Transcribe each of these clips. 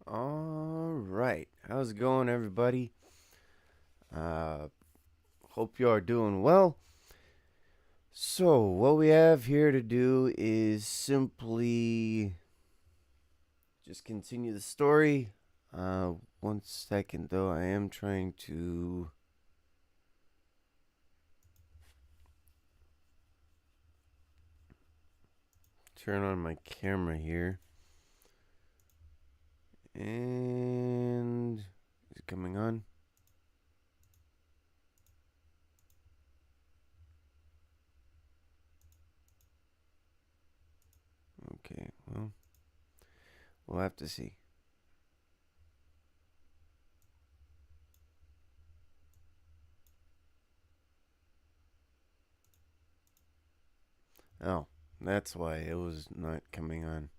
All right. How's it going, everybody? Uh, Hope you are doing well. So, what we have here to do is simply just continue the story. One second, though. I am trying to turn on my camera here. And is it coming on? Okay, well, we'll have to see. Oh, that's why it was not coming on.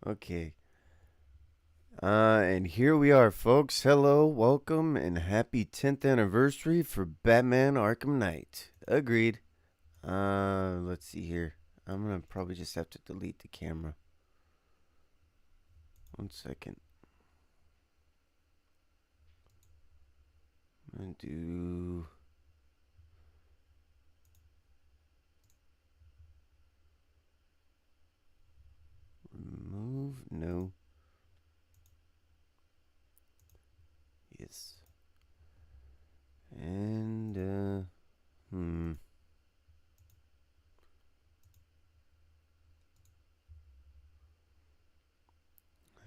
Okay. And here we are, folks. Hello, welcome, and happy 10th anniversary for Batman Arkham Knight. Agreed. Let's see here. I'm gonna probably just have to delete the camera. One second. I'm gonna do. Remove? No. Yes. And,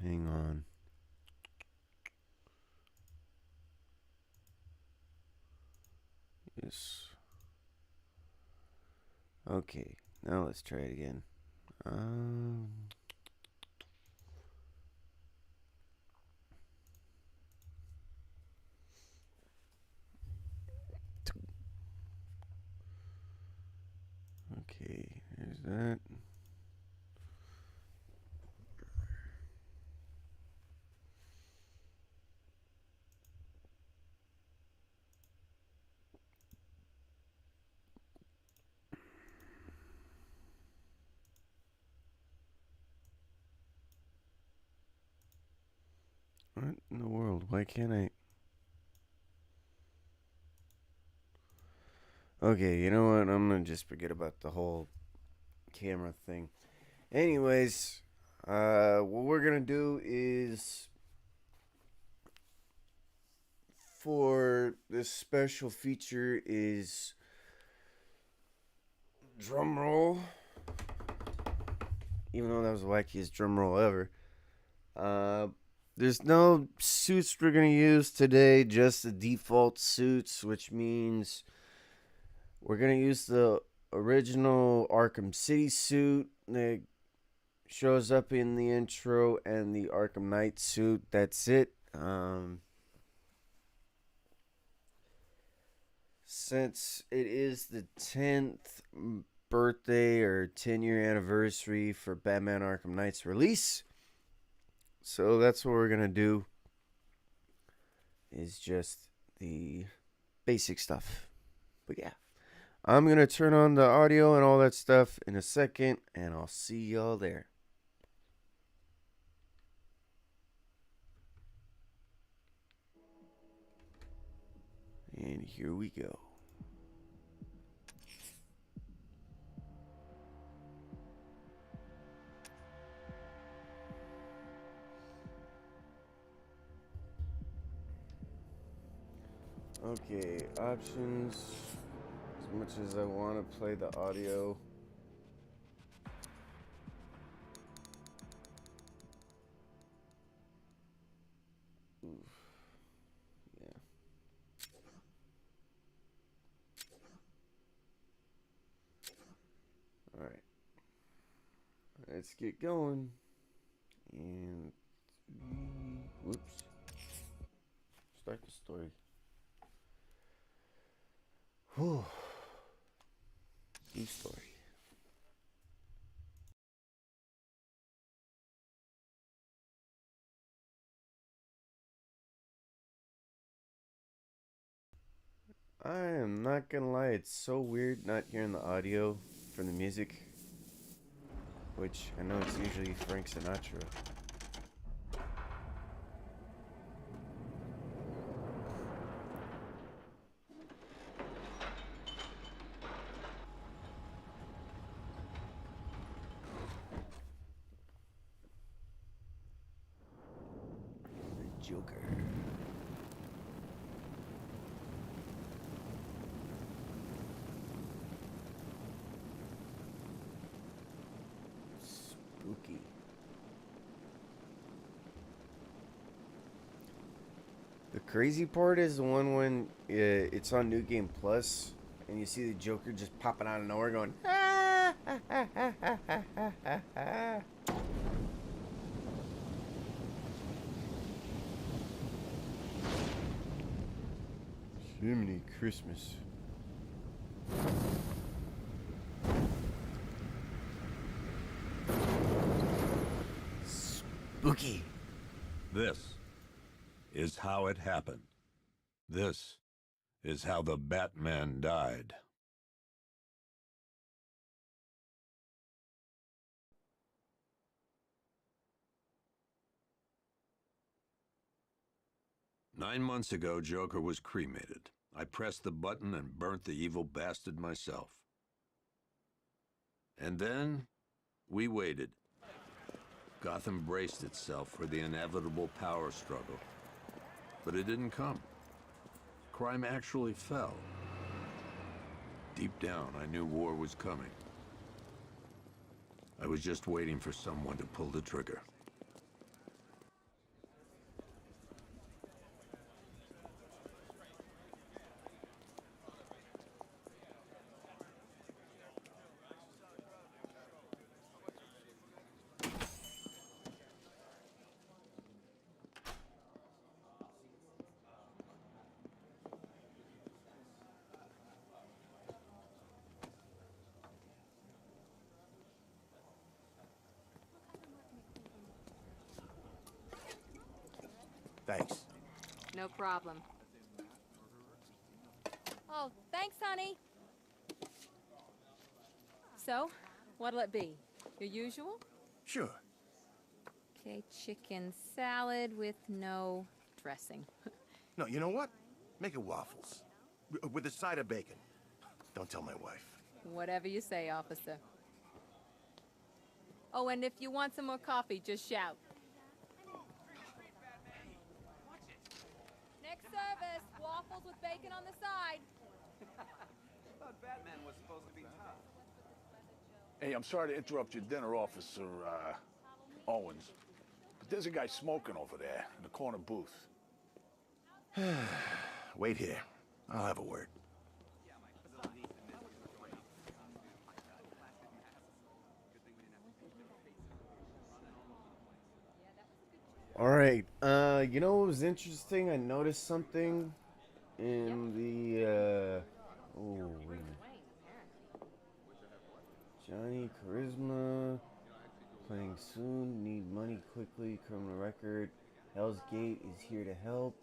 Hang on. Yes. Okay, now let's try it again. Um. Okay, there's that. What in the world? Why can't I? Okay, you know what? I'm gonna just forget about the whole camera thing. Anyways, what we're gonna do is for this special feature is drum roll. Even though that was the wackiest drum roll ever. Uh, there's no suits we're gonna use today, just the default suits, which means we're gonna use the original Arkham City suit that shows up in the intro and the Arkham Knight suit. That's it. Since it is the 10th birthday or 10-year anniversary for Batman Arkham Knight's release, so that's what we're going to do is just the basic stuff. But yeah, I'm going to turn on the audio and all that stuff in a second, and I'll see y'all there. And here we go. Okay, options. As much as I want to play the audio, oof, yeah. All right, let's get going. And whoops, start the story. Whew. New story. I am not gonna lie, it's so weird not hearing the audio from the music, which I know it's usually Frank Sinatra. Joker. Spooky. The crazy part is the one when it's on New Game Plus and you see the Joker just popping out of nowhere going, ah, ah, ah, ah, ah, ah, ah, ah. Jiminy Christmas. Spooky. This is how it happened. This is how the Batman died. Nine months ago, Joker was cremated. I pressed the button and burnt the evil bastard myself. And then, we waited. Gotham braced itself for the inevitable power struggle. But it didn't come. Crime actually fell. Deep down, I knew war was coming. I was just waiting for someone to pull the trigger. Thanks. No problem. Oh, thanks, honey. So, what'll it be? Your usual? Sure. Okay, chicken salad with no dressing. No, you know what? Make it waffles. With a side of bacon. Don't tell my wife. Whatever you say, officer. Oh, and if you want some more coffee, just shout. Next service, waffles with bacon on the side. I thought Batman was supposed to be tough. Hey, I'm sorry to interrupt your dinner, Officer, Owens. But there's a guy smoking over there in the corner booth. Wait here. I'll have a word. All right. You know what was interesting? I noticed something in the. Oh, wait a minute. Johnny Charisma playing soon. Need money quickly. Criminal record. Hell's Gate is here to help.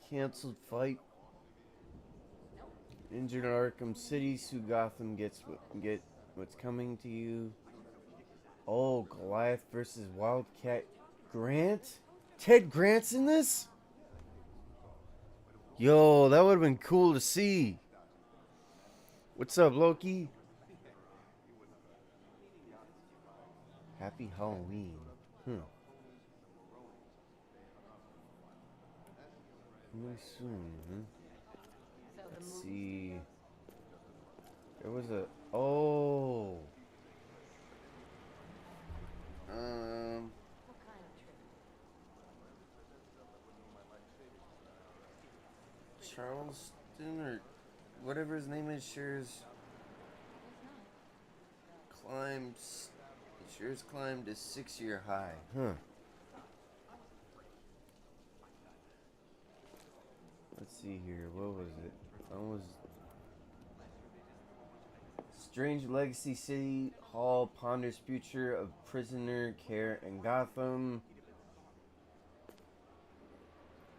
Canceled fight. Injured Arkham City. Sue Gotham get what's coming to you. Oh, Goliath versus Wildcat Grant? Ted Grant's in this? Yo, that would have been cool to see. What's up, Loki? Happy Halloween. Coming soon, Let's see. There was a... Oh. Charleston or whatever his name is shares climbed a 6-year high. Let's see here. What was it? Strange Legacy City Hall ponders future of prisoner care in Gotham.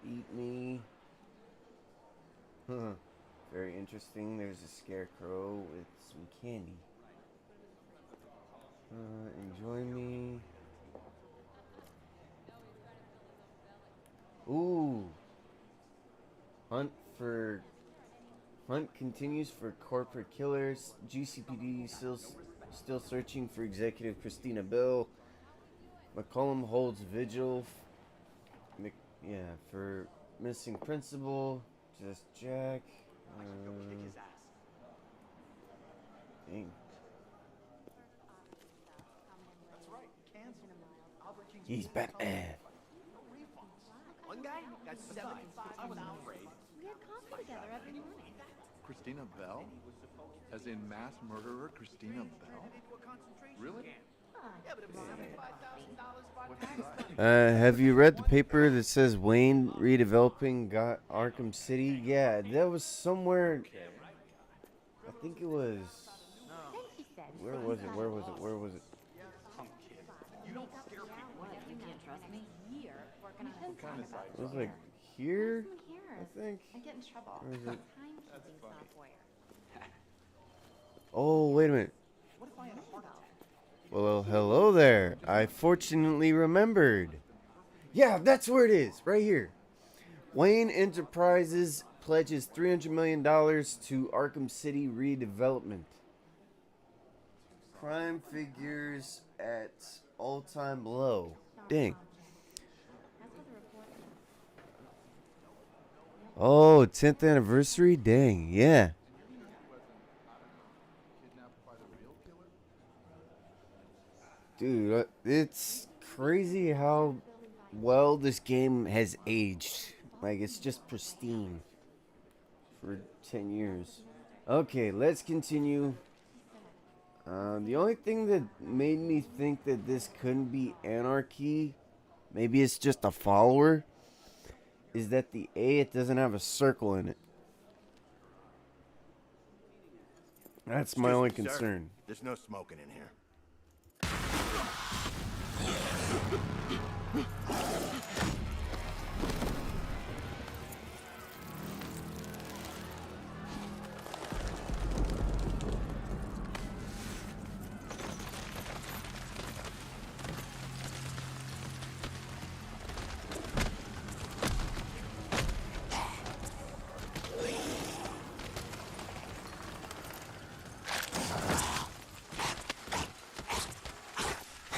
Eat me. Very interesting. There's a scarecrow with some candy. Enjoy me. Ooh. Hunt continues for corporate killers. GCPD Still searching for Executive Christina Bell. McCollum holds vigil. For missing principal. Just Jack. Dang. He's Batman. One guy got 75,000. We had coffee together every morning. Christina Bell? As in mass murderer Christina Bell? Really? Have you read the paper that says Wayne redeveloping got Arkham City? Yeah, that was somewhere. I think it was. Where was it? Where was it? Where was it? It was like here, I think. I get in trouble. Where is it? Timekeeping software. Oh, wait a minute. Well, hello there. I fortunately remembered. Yeah, that's where it is, right here. Wayne Enterprises pledges $300 million to Arkham City redevelopment. Crime figures at all-time low. Dang. Oh, 10th anniversary? Dang, yeah. Dude, it's crazy how well this game has aged. Like, it's just pristine for 10 years. Okay, let's continue. The only thing that made me think that this couldn't be Anarchy, maybe it's just a follower, is that the A, it doesn't have a circle in it. That's my only Excuse me, sir. concern. There's no smoking in here.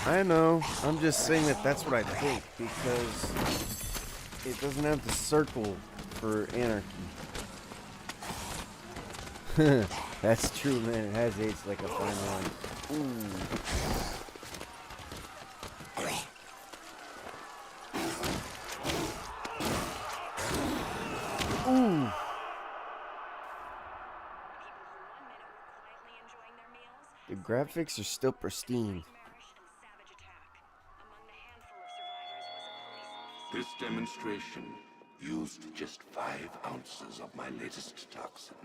I know. I'm just saying that that's what I think because it doesn't have the circle for Anarchy. That's true, man. It has aged like a fine wine. Ooh. Ooh. The graphics are still pristine. This demonstration used just 5 ounces of my latest toxin.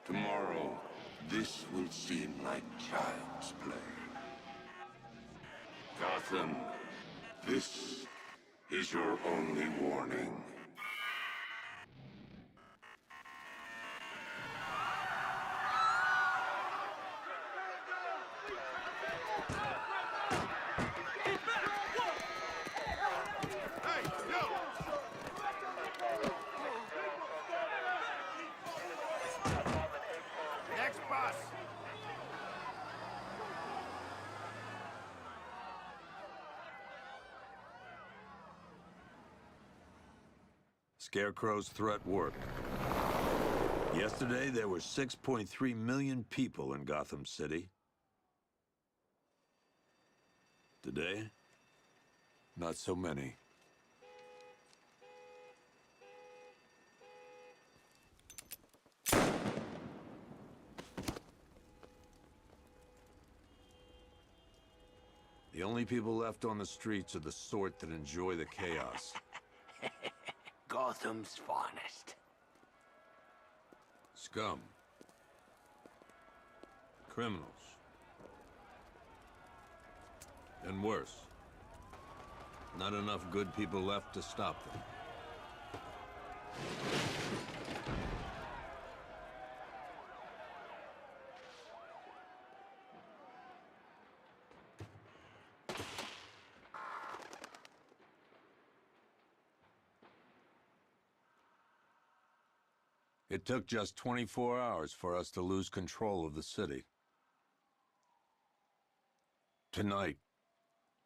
Tomorrow, this will seem like child's play. Gotham, this is your only warning. Next bus. Scarecrow's threat worked. Yesterday, there were 6.3 million people in Gotham City. Today, not so many. The only people left on the streets are the sort that enjoy the chaos. Gotham's finest. Scum. Criminals. And worse. Not enough good people left to stop them. It took just 24 hours for us to lose control of the city. Tonight,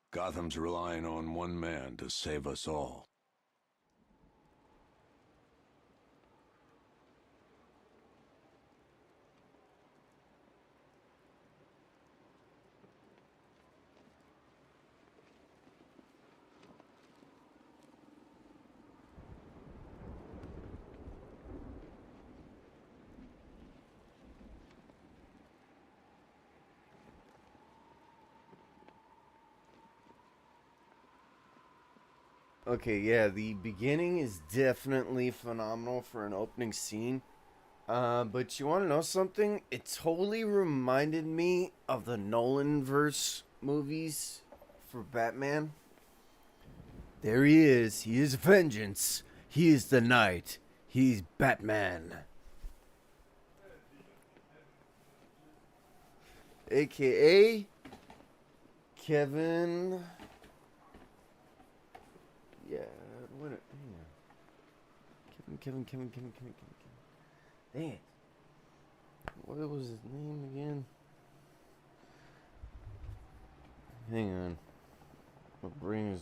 Gotham's relying on one man to save us all. Okay, yeah, the beginning is definitely phenomenal for an opening scene. But you want to know something? It totally reminded me of the Nolan verse movies for Batman. There he is. He is vengeance. He is the night. He's Batman. AKA Kevin. Yeah, what? Kevin. Dang it. What was his name again? Hang on. My brain is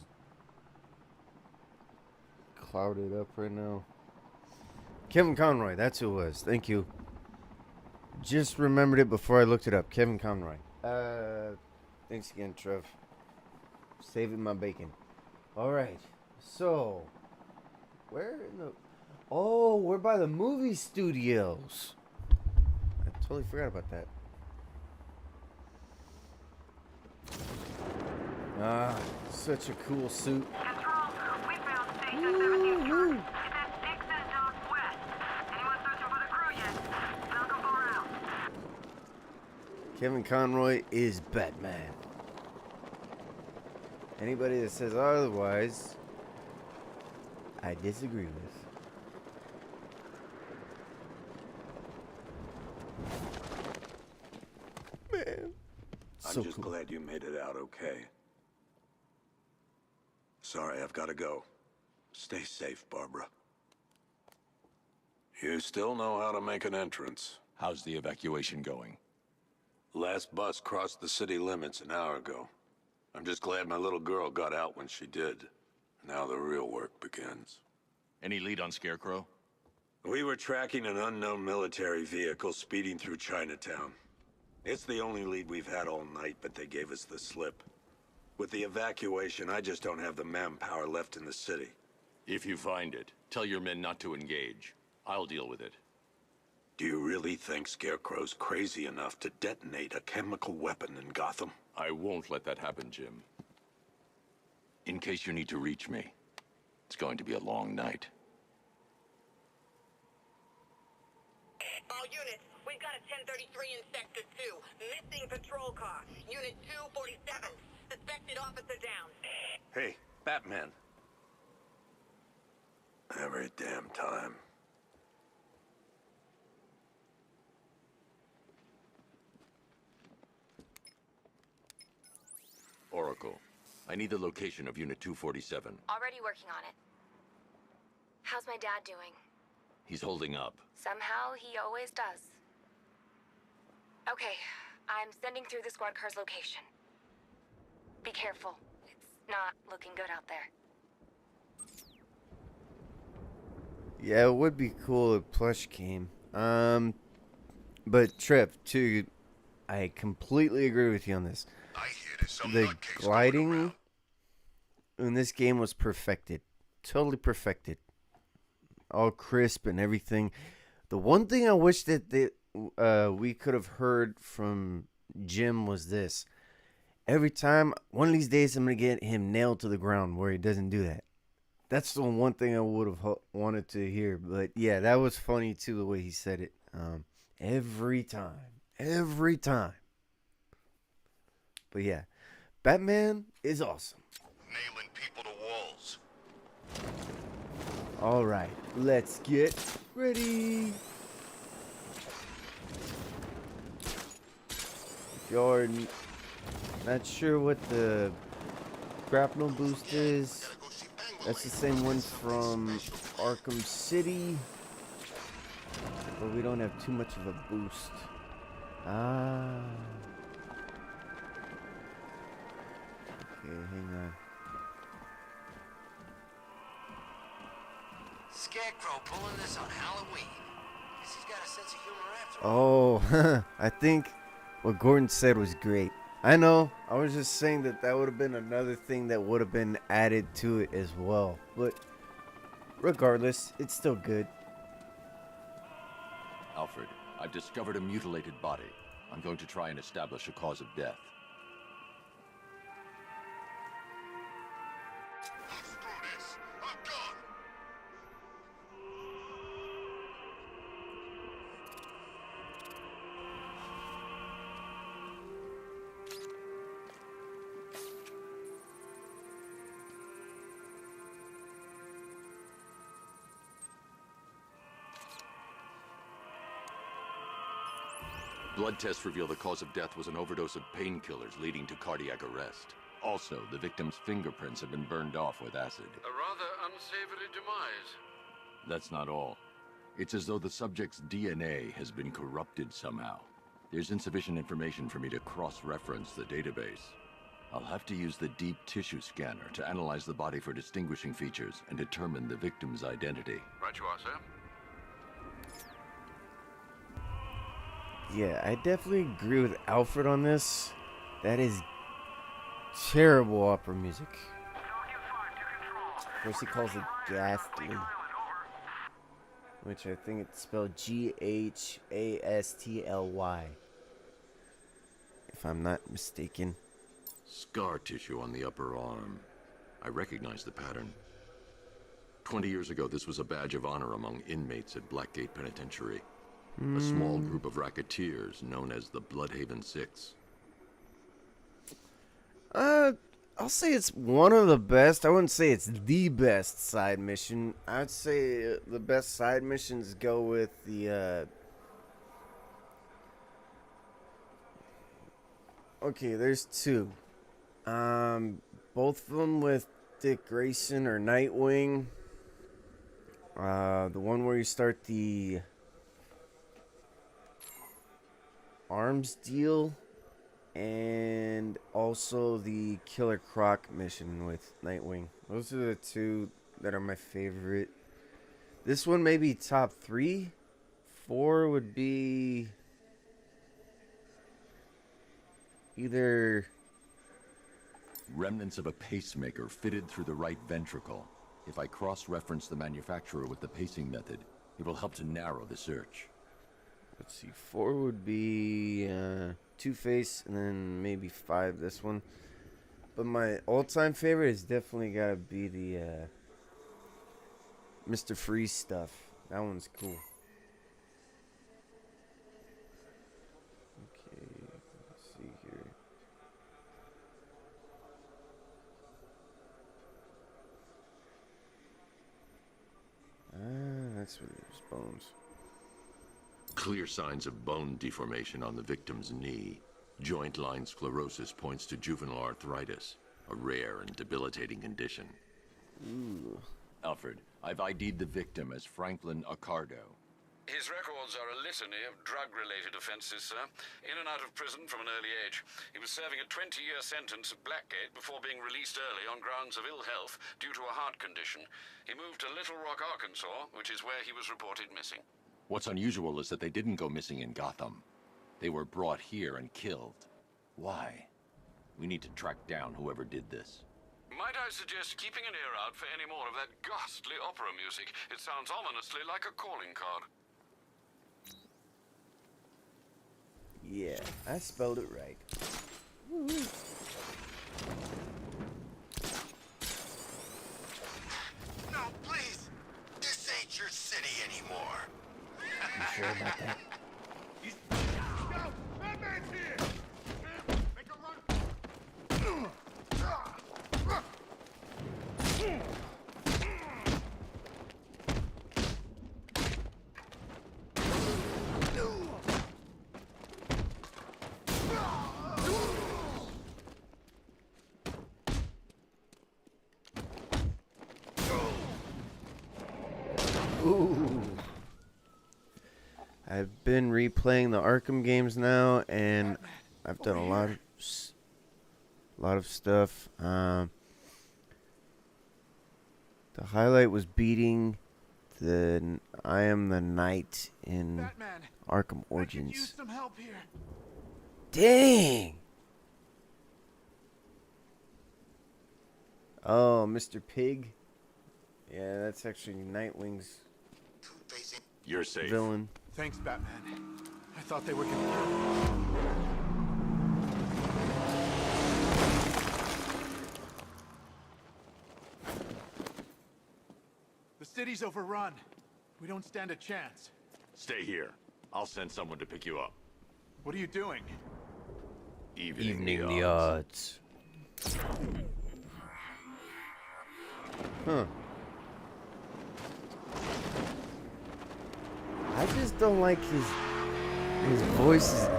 clouded up right now. Kevin Conroy, that's who it was. Thank you. Just remembered it before I looked it up. Kevin Conroy. Thanks again, Trev. Saving my bacon. Alright. So, where in the... Oh, we're by the movie studios. I totally forgot about that. Ah, such a cool suit. Control, we found Station 17 Church. It's at Dixon Dock West. Anyone searching for the crew yet? I'll go around. Kevin Conroy is Batman. Anybody that says otherwise, I disagree with. Man. I'm just glad you made it out okay. Sorry, I've got to go. Stay safe, Barbara. You still know how to make an entrance. How's the evacuation going? Last bus crossed the city limits an hour ago. I'm just glad my little girl got out when she did. Now the real work begins. Any lead on Scarecrow? We were tracking an unknown military vehicle speeding through Chinatown. It's the only lead we've had all night, but they gave us the slip. With the evacuation, I just don't have the manpower left in the city. If you find it, tell your men not to engage. I'll deal with it. Do you really think Scarecrow's crazy enough to detonate a chemical weapon in Gotham? I won't let that happen, Jim. In case you need to reach me, it's going to be a long night. All units, we've got a 1033 in Sector 2. Missing patrol car. Unit 247. Suspected officer down. Hey, Batman. Every damn time. Oracle, I need the location of Unit 247. Already working on it. How's my dad doing? He's holding up. Somehow he always does. Okay, I'm sending through the squad car's location. Be careful. It's not looking good out there. Yeah, it would be cool if Plush came. But Trev, too, I completely agree with you on this. The gliding in this game was perfected. Totally perfected. All crisp and everything. The one thing I wish that we could have heard from Jim was this. Every time, one of these days, I'm going to get him nailed to the ground where he doesn't do that. That's the one thing I would have wanted to hear. But yeah, that was funny too, the way he said it. Every time. Every time. But yeah, Batman is awesome. Nailing people to walls. All right, let's get ready. If you're not sure what the grapnel boost is, that's the same one from Arkham City, but we don't have too much of a boost. hang on. Scarecrow pulling this on Halloween. Guess he's got a sense of humor after Oh, all. I think what Gordon said was great. I know. I was just saying that would have been another thing that would have been added to it as well. But regardless, it's still good. Alfred, I've discovered a mutilated body. I'm going to try and establish a cause of death. Blood tests reveal the cause of death was an overdose of painkillers leading to cardiac arrest. Also, the victim's fingerprints have been burned off with acid. A rather unsavory demise. That's not all. It's as though the subject's DNA has been corrupted somehow. There's insufficient information for me to cross-reference the database. I'll have to use the deep tissue scanner to analyze the body for distinguishing features and determine the victim's identity. Right you are, sir. Yeah, I definitely agree with Alfred on this. That is terrible opera music. Of course, he calls it ghastly, which I think it's spelled Ghastly, if I'm not mistaken. Scar tissue on the upper arm. I recognize the pattern. 20 years ago, this was a badge of honor among inmates at Blackgate Penitentiary. A small group of racketeers known as the Bloodhaven Six. I'll say it's one of the best. I wouldn't say it's the best side mission. I'd say the best side missions go with the, okay, there's two. Both of them with Dick Grayson or Nightwing. The one where you start the arms deal, and also the Killer Croc mission with Nightwing. Those are the two that are my favorite. This one may be top 3. 4 would be either Remnants of a pacemaker fitted through the right ventricle. If I cross-reference the manufacturer with the pacing method, it will help to narrow the search. Let's see, 4 would be Two-Face, and then maybe 5 this one. But my all-time favorite is definitely gotta be the Mr. Freeze stuff. That one's cool. Okay, let's see here. That's where there's bones. Clear signs of bone deformation on the victim's knee. Joint line sclerosis points to juvenile arthritis, a rare and debilitating condition. Ooh. Alfred, I've ID'd the victim as Franklin Accardo. His records are a litany of drug-related offenses, sir. In and out of prison from an early age. He was serving a 20-year sentence at Blackgate before being released early on grounds of ill health due to a heart condition. He moved to Little Rock, Arkansas, which is where he was reported missing. What's unusual is that they didn't go missing in Gotham. They were brought here and killed. Why? We need to track down whoever did this. Might I suggest keeping an ear out for any more of that ghastly opera music? It sounds ominously like a calling card. Yeah, I spelled it right. Woo-hoo. No, please! This ain't your city anymore. You sure about that? Go! Batman's here! Make a run! Ooh. I've been replaying the Arkham games now, and I've done a A lot of stuff. The highlight was beating the I Am the Knight in Batman, Arkham I could use Origins. some help here. Dang! Oh, Mr. Pig. Yeah, that's actually Nightwing's You're safe. villain. Thanks, Batman. I thought they were gonna kill me. The city's overrun. We don't stand a chance. Stay here. I'll send someone to pick you up. What are you doing? Evening the odds. Huh. I just don't like his voice is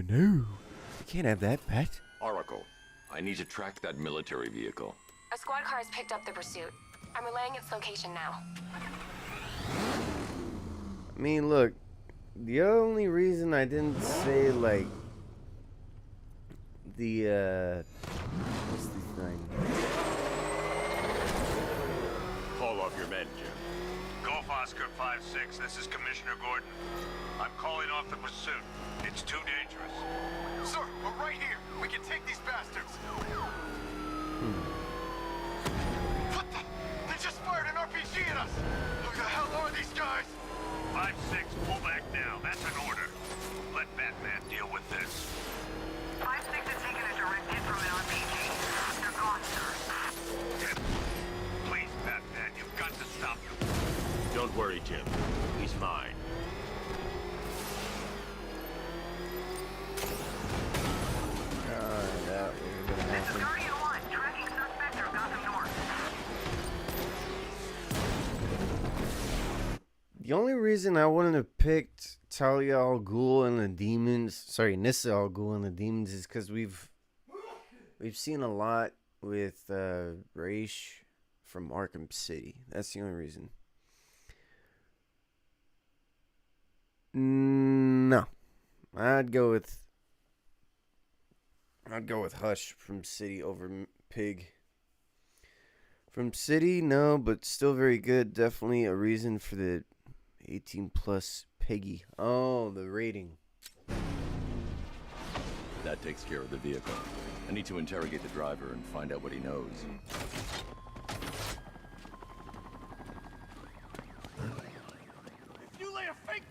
No. You can't have that, Pat. Oracle, I need to track that military vehicle. A squad car has picked up the pursuit. I'm relaying its location now. I mean, look, the only reason I didn't say, like, the, what's the thing? Call off your men, Jim. Golf Oscar 5-6, this is Commissioner Gordon. I'm calling off the pursuit. It's too dangerous. Sir, we're right here. We can take these bastards. What the? They just fired an RPG at us. Who the hell are these guys? 5-6, pull back now. That's an order. Let Batman deal with this. 5-6 has taken a direct hit from an RPG. They're gone, sir. Jim, please, Batman, you've got to stop them. Don't worry, Jim. He's fine. That was gonna This is happen. Guardian 1, tracking suspect through Gotham North. The only reason I wouldn't have picked Talia al Ghul and the Demons, sorry, Nissa al Ghul and the Demons, is because we've seen a lot with Raish from Arkham City. That's the only reason. No, I'd go with Hush from City over Pig. From City, no, but still very good. Definitely a reason for the 18 plus Peggy. Oh, the rating. That takes care of the vehicle. I need to interrogate the driver and find out what he knows. If you lay a fake...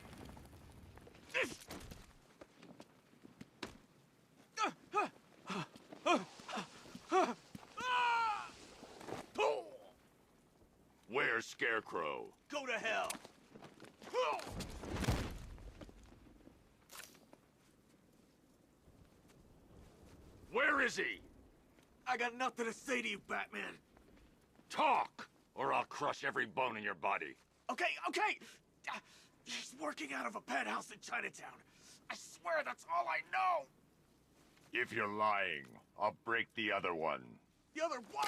Where's Scarecrow? Go to hell. Where is he? I got nothing to say to you, Batman. Talk, or I'll crush every bone in your body. Okay. He's working out of a penthouse in Chinatown. I swear that's all I know. If you're lying, I'll break the other one. The other one.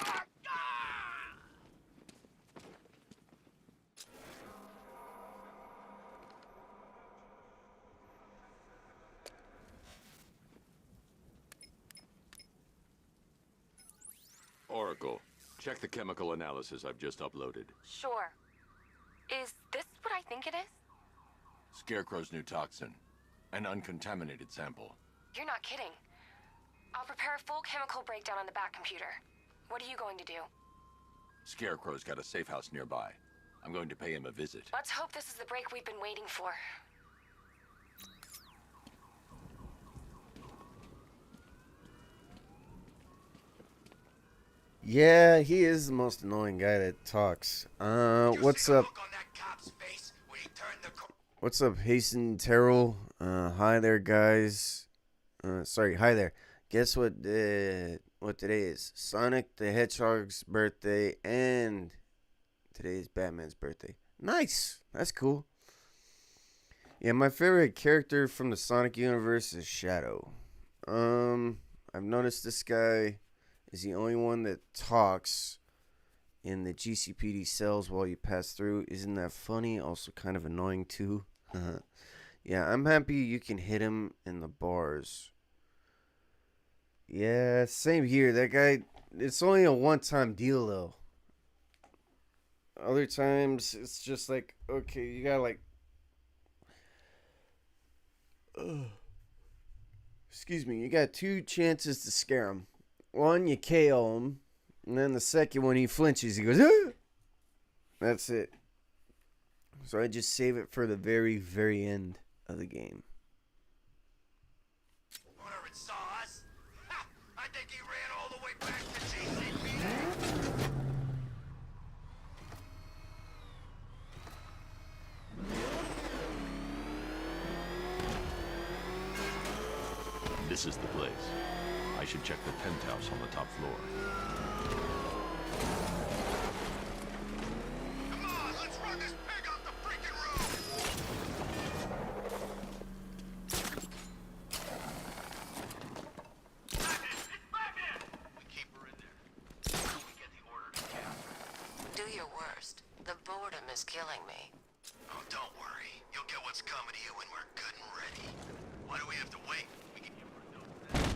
Oracle, check the chemical analysis I've just uploaded. Sure. Is this what I think it is? Scarecrow's new toxin. An uncontaminated sample. You're not kidding. I'll prepare a full chemical breakdown on the back computer. What are you going to do? Scarecrow's got a safe house nearby. I'm going to pay him a visit. Let's hope this is the break we've been waiting for. Yeah, he is the most annoying guy that talks. What's up? What's up, Hasten Terrell? Hi there, guys. Hi there. Guess what today is? Sonic the Hedgehog's birthday, and today is Batman's birthday. Nice. That's cool. Yeah, my favorite character from the Sonic universe is Shadow. I've noticed this guy is the only one that talks in the GCPD cells while you pass through. Isn't that funny? Also kind of annoying too. Yeah, I'm happy you can hit him in the bars. Yeah, same here. That guy, it's only a one-time deal, though. Other times, it's just like, okay, you gotta, like, excuse me, you got two chances to scare him. One, you KO him, and then the second one, he flinches. He goes, ah! That's it. So I just save it for the very, very end of the game. Whatever saw us. Ha! I think he ran all the way back to GCPD. This is the place. I should check the penthouse on the top floor. Come on, let's run this pig off the freaking roof! Batman! We keep her in there. Until we get the order to cap. Do your worst. The boredom is killing me. Oh, don't worry. You'll get what's coming to you when we're good and ready. Why do we have to wait? We can give her a note for that.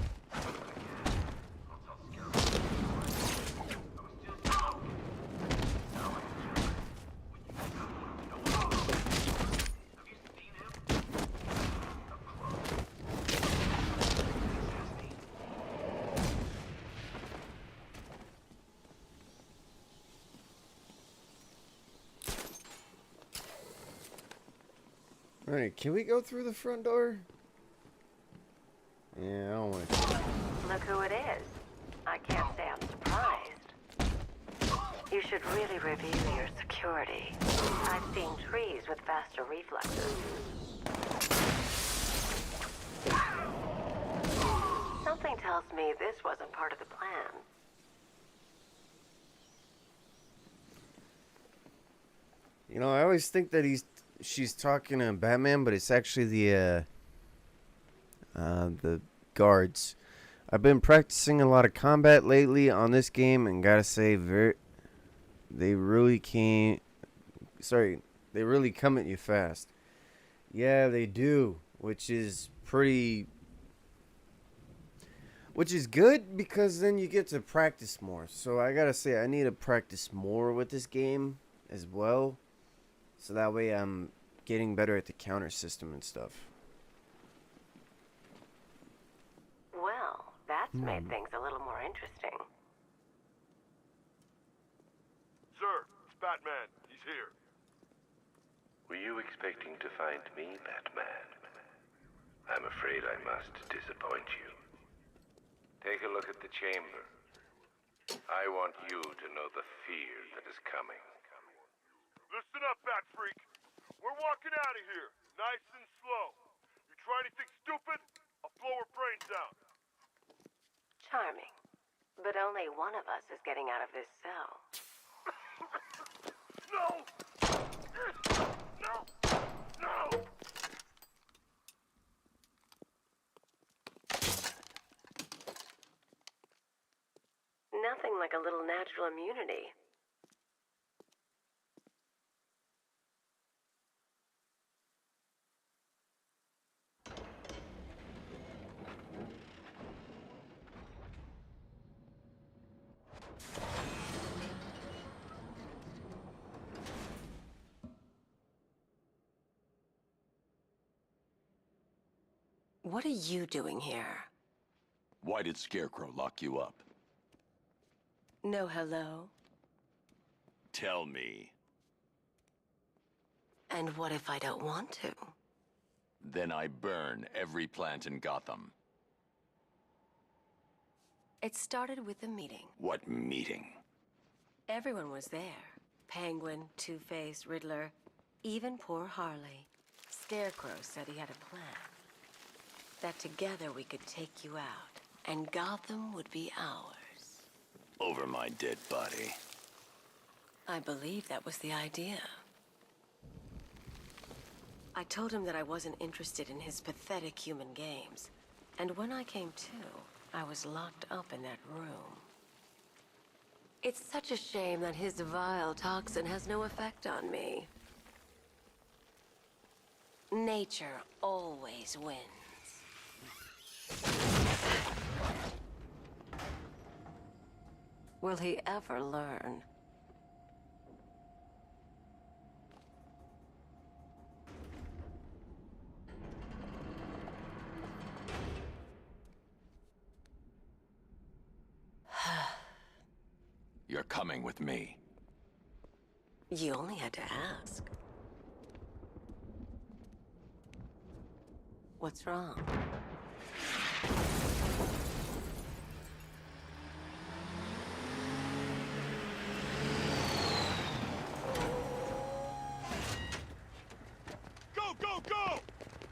I'll tell Scarab. I was still dumb. Now I can try. When you got one of no one. Have you seen him? Up close. Alright, can we go through the front door? Yeah, I don't want to. Look who it is. I can't say I'm surprised. You should really review your security. I've seen trees with faster reflexes. Something tells me this wasn't part of the plan. You know, I always think that she's talking to Batman, but it's actually the guards. I've been practicing a lot of combat lately on this game, and gotta say, they really come at you fast. Yeah, they do, which is good because then you get to practice more. So I gotta say, I need to practice more with this game as well, so that way I'm getting better at the counter system and stuff. Well, that's made things a little more interesting. Sir, it's Batman. He's here. Were you expecting to find me, Batman? I'm afraid I must disappoint you. Take a look at the chamber. I want you to know the fear that is coming. Listen up, Bat Freak. We're walking out of here, nice and slow. You try anything stupid, I'll blow her brains out. Charming. But only one of us is getting out of this cell. No! No! No! Nothing like a little natural immunity. What are you doing here? Why did Scarecrow lock you up? No hello? Tell me. And what if I don't want to? Then I burn every plant in Gotham. It started with a meeting. What meeting? Everyone was there. Penguin, Two-Face, Riddler, even poor Harley. Scarecrow said he had a plan. That together we could take you out, and Gotham would be ours. Over my dead body. I believe that was the idea. I told him that I wasn't interested in his pathetic human games. And when I came to, I was locked up in that room. It's such a shame that his vile toxin has no effect on me. Nature always wins. Will he ever learn? You're coming with me. You only had to ask. What's wrong? Go, go, go!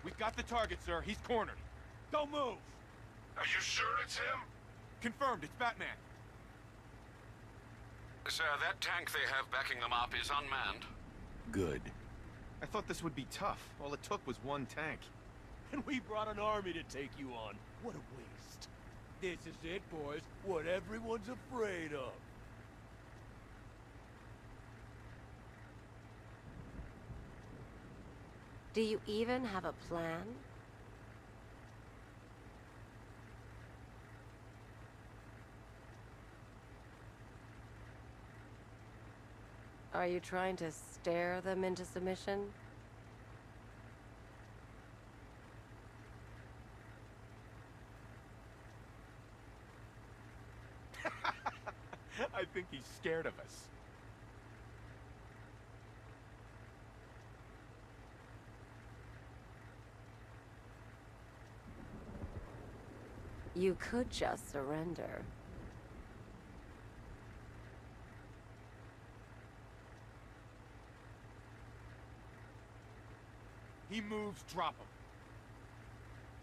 We've got the target, sir. He's cornered. Don't move! Are you sure it's him? Confirmed, it's Batman. Sir, that tank they have backing them up is unmanned. Good. I thought this would be tough. All it took was one tank. And we brought an army to take you on. What a waste. This is it, boys. What everyone's afraid of. Do you even have a plan? Are you trying to stare them into submission? I think he's scared of us. You could just surrender. He moves, drop him.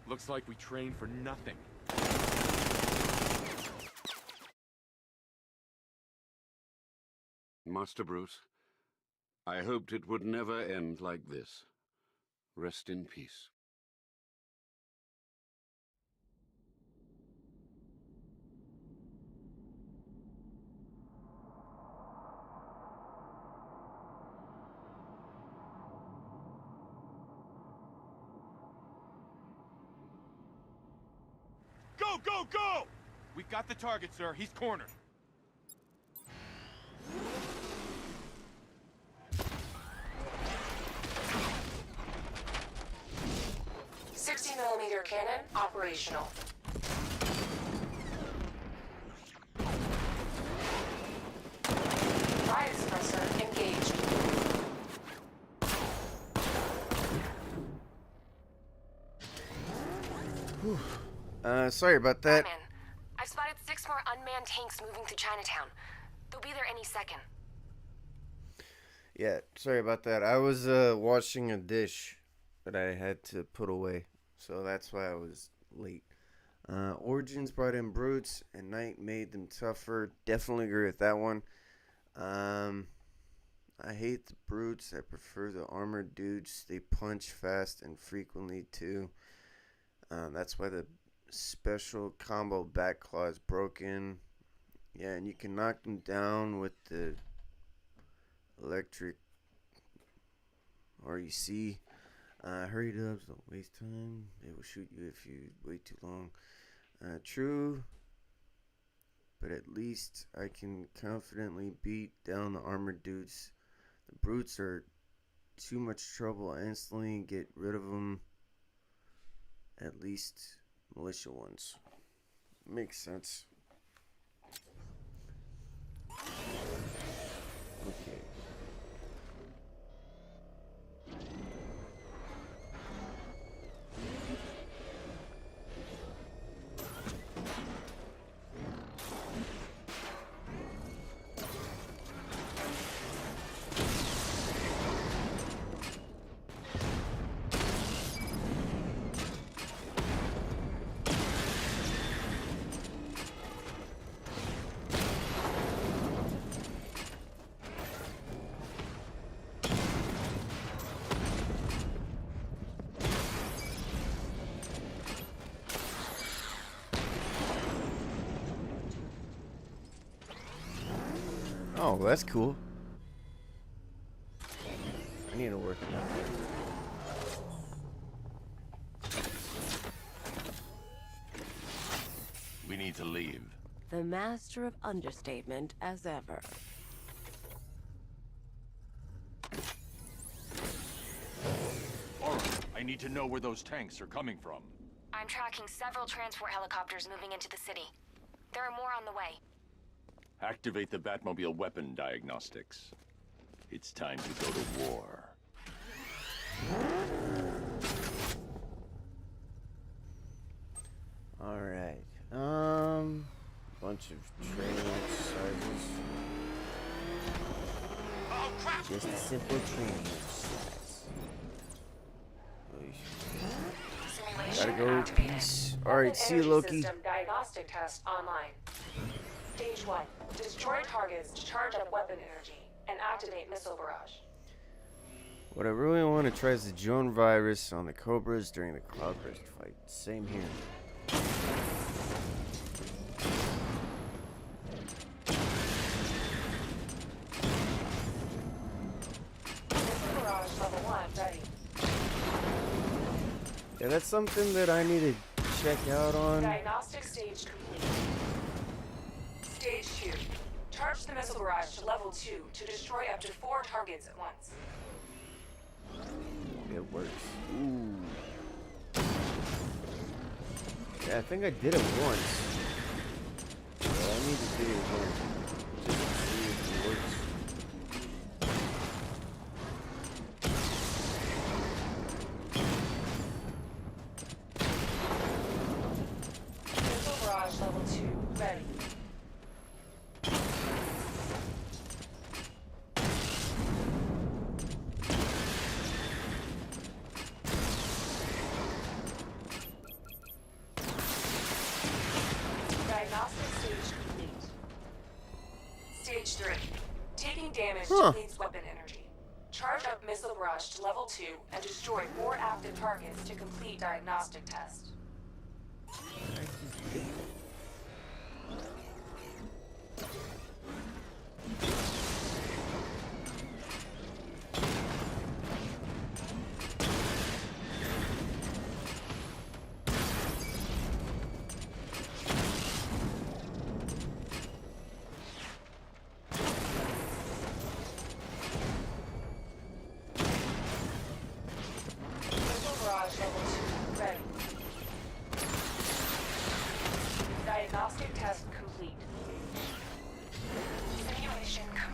Looks like we trained for nothing. Master Bruce, I hoped it would never end like this. Rest in peace. Go, go, go! We've got the target, sir. He's cornered. 60mm cannon operational. Fire suppressor engaged. Sorry about that. Batman, I've spotted 6 more unmanned tanks moving through Chinatown. They'll be there any second. Yeah, sorry about that. I was washing a dish that I had to put away, so that's why I was late. Origins brought in brutes, and Knight made them tougher. Definitely agree with that one. I hate the brutes. I prefer the armored dudes. They punch fast and frequently too. That's why the special combo back claw is broken. Yeah, and you can knock them down with the electric REC. Hurry it up, don't waste time. They will shoot you if you wait too long. True, but at least I can confidently beat down the armored dudes. The brutes are too much trouble. I instantly get rid of them. At least militia ones. Makes sense. Okay. Oh, that's cool. I need to work on that. need to leave. The master of understatement as ever. All right, I need to know where those tanks are coming from. I'm tracking several transport helicopters moving into the city. There are more on the way. Activate the Batmobile weapon diagnostics. It's time to go to war. All right. Bunch of training exercises. Oh, crap! Just a simple training exercise. Gotta go. Peace. All right, see you, Loki. System diagnostic test online. Stage 1. Destroy targets to charge up weapon energy and activate missile barrage. What I really want to try is the drone virus on the Cobras during the Cloudburst fight. Same here. Missile barrage level 1 ready. Yeah, that's something that I need to check out on. Diagnostic stage complete. Stage 2. Charge the missile barrage to level 2 to destroy up to 4 targets at once. It works. Ooh. Yeah, I think I did it once. But I need to do it again. Just to see if it works. Missile barrage level 2 ready. Diagnostic stage complete. Stage 3. Taking damage depletes weapon energy. Charge up missile barrage to level 2 and destroy 4 active targets to complete diagnostic test. Missile barrage level 2 ready. Diagnostic test complete. Simulation complete.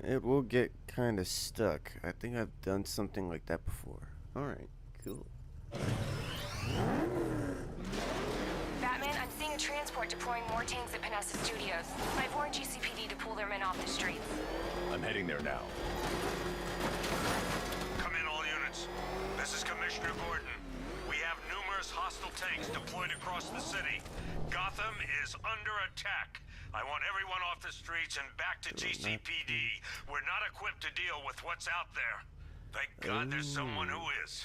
It will get kind of stuck. I think I've done something like that before. Alright, cool. Batman, I'm seeing a transport deploying more tanks at Panessa Studios. I've warned GCPD to pull their men off the streets. I'm heading there now. Come in, all units. This is Commissioner Gordon. We have numerous hostile tanks deployed across the city. Gotham is under attack. I want everyone off the streets and back to GCPD. We're not equipped to deal with what's out there. Thank God there's someone who is.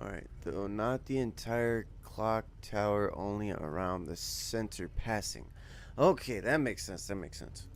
Alright, though not the entire clock tower, only around the center passing. Okay, that makes sense. That makes sense.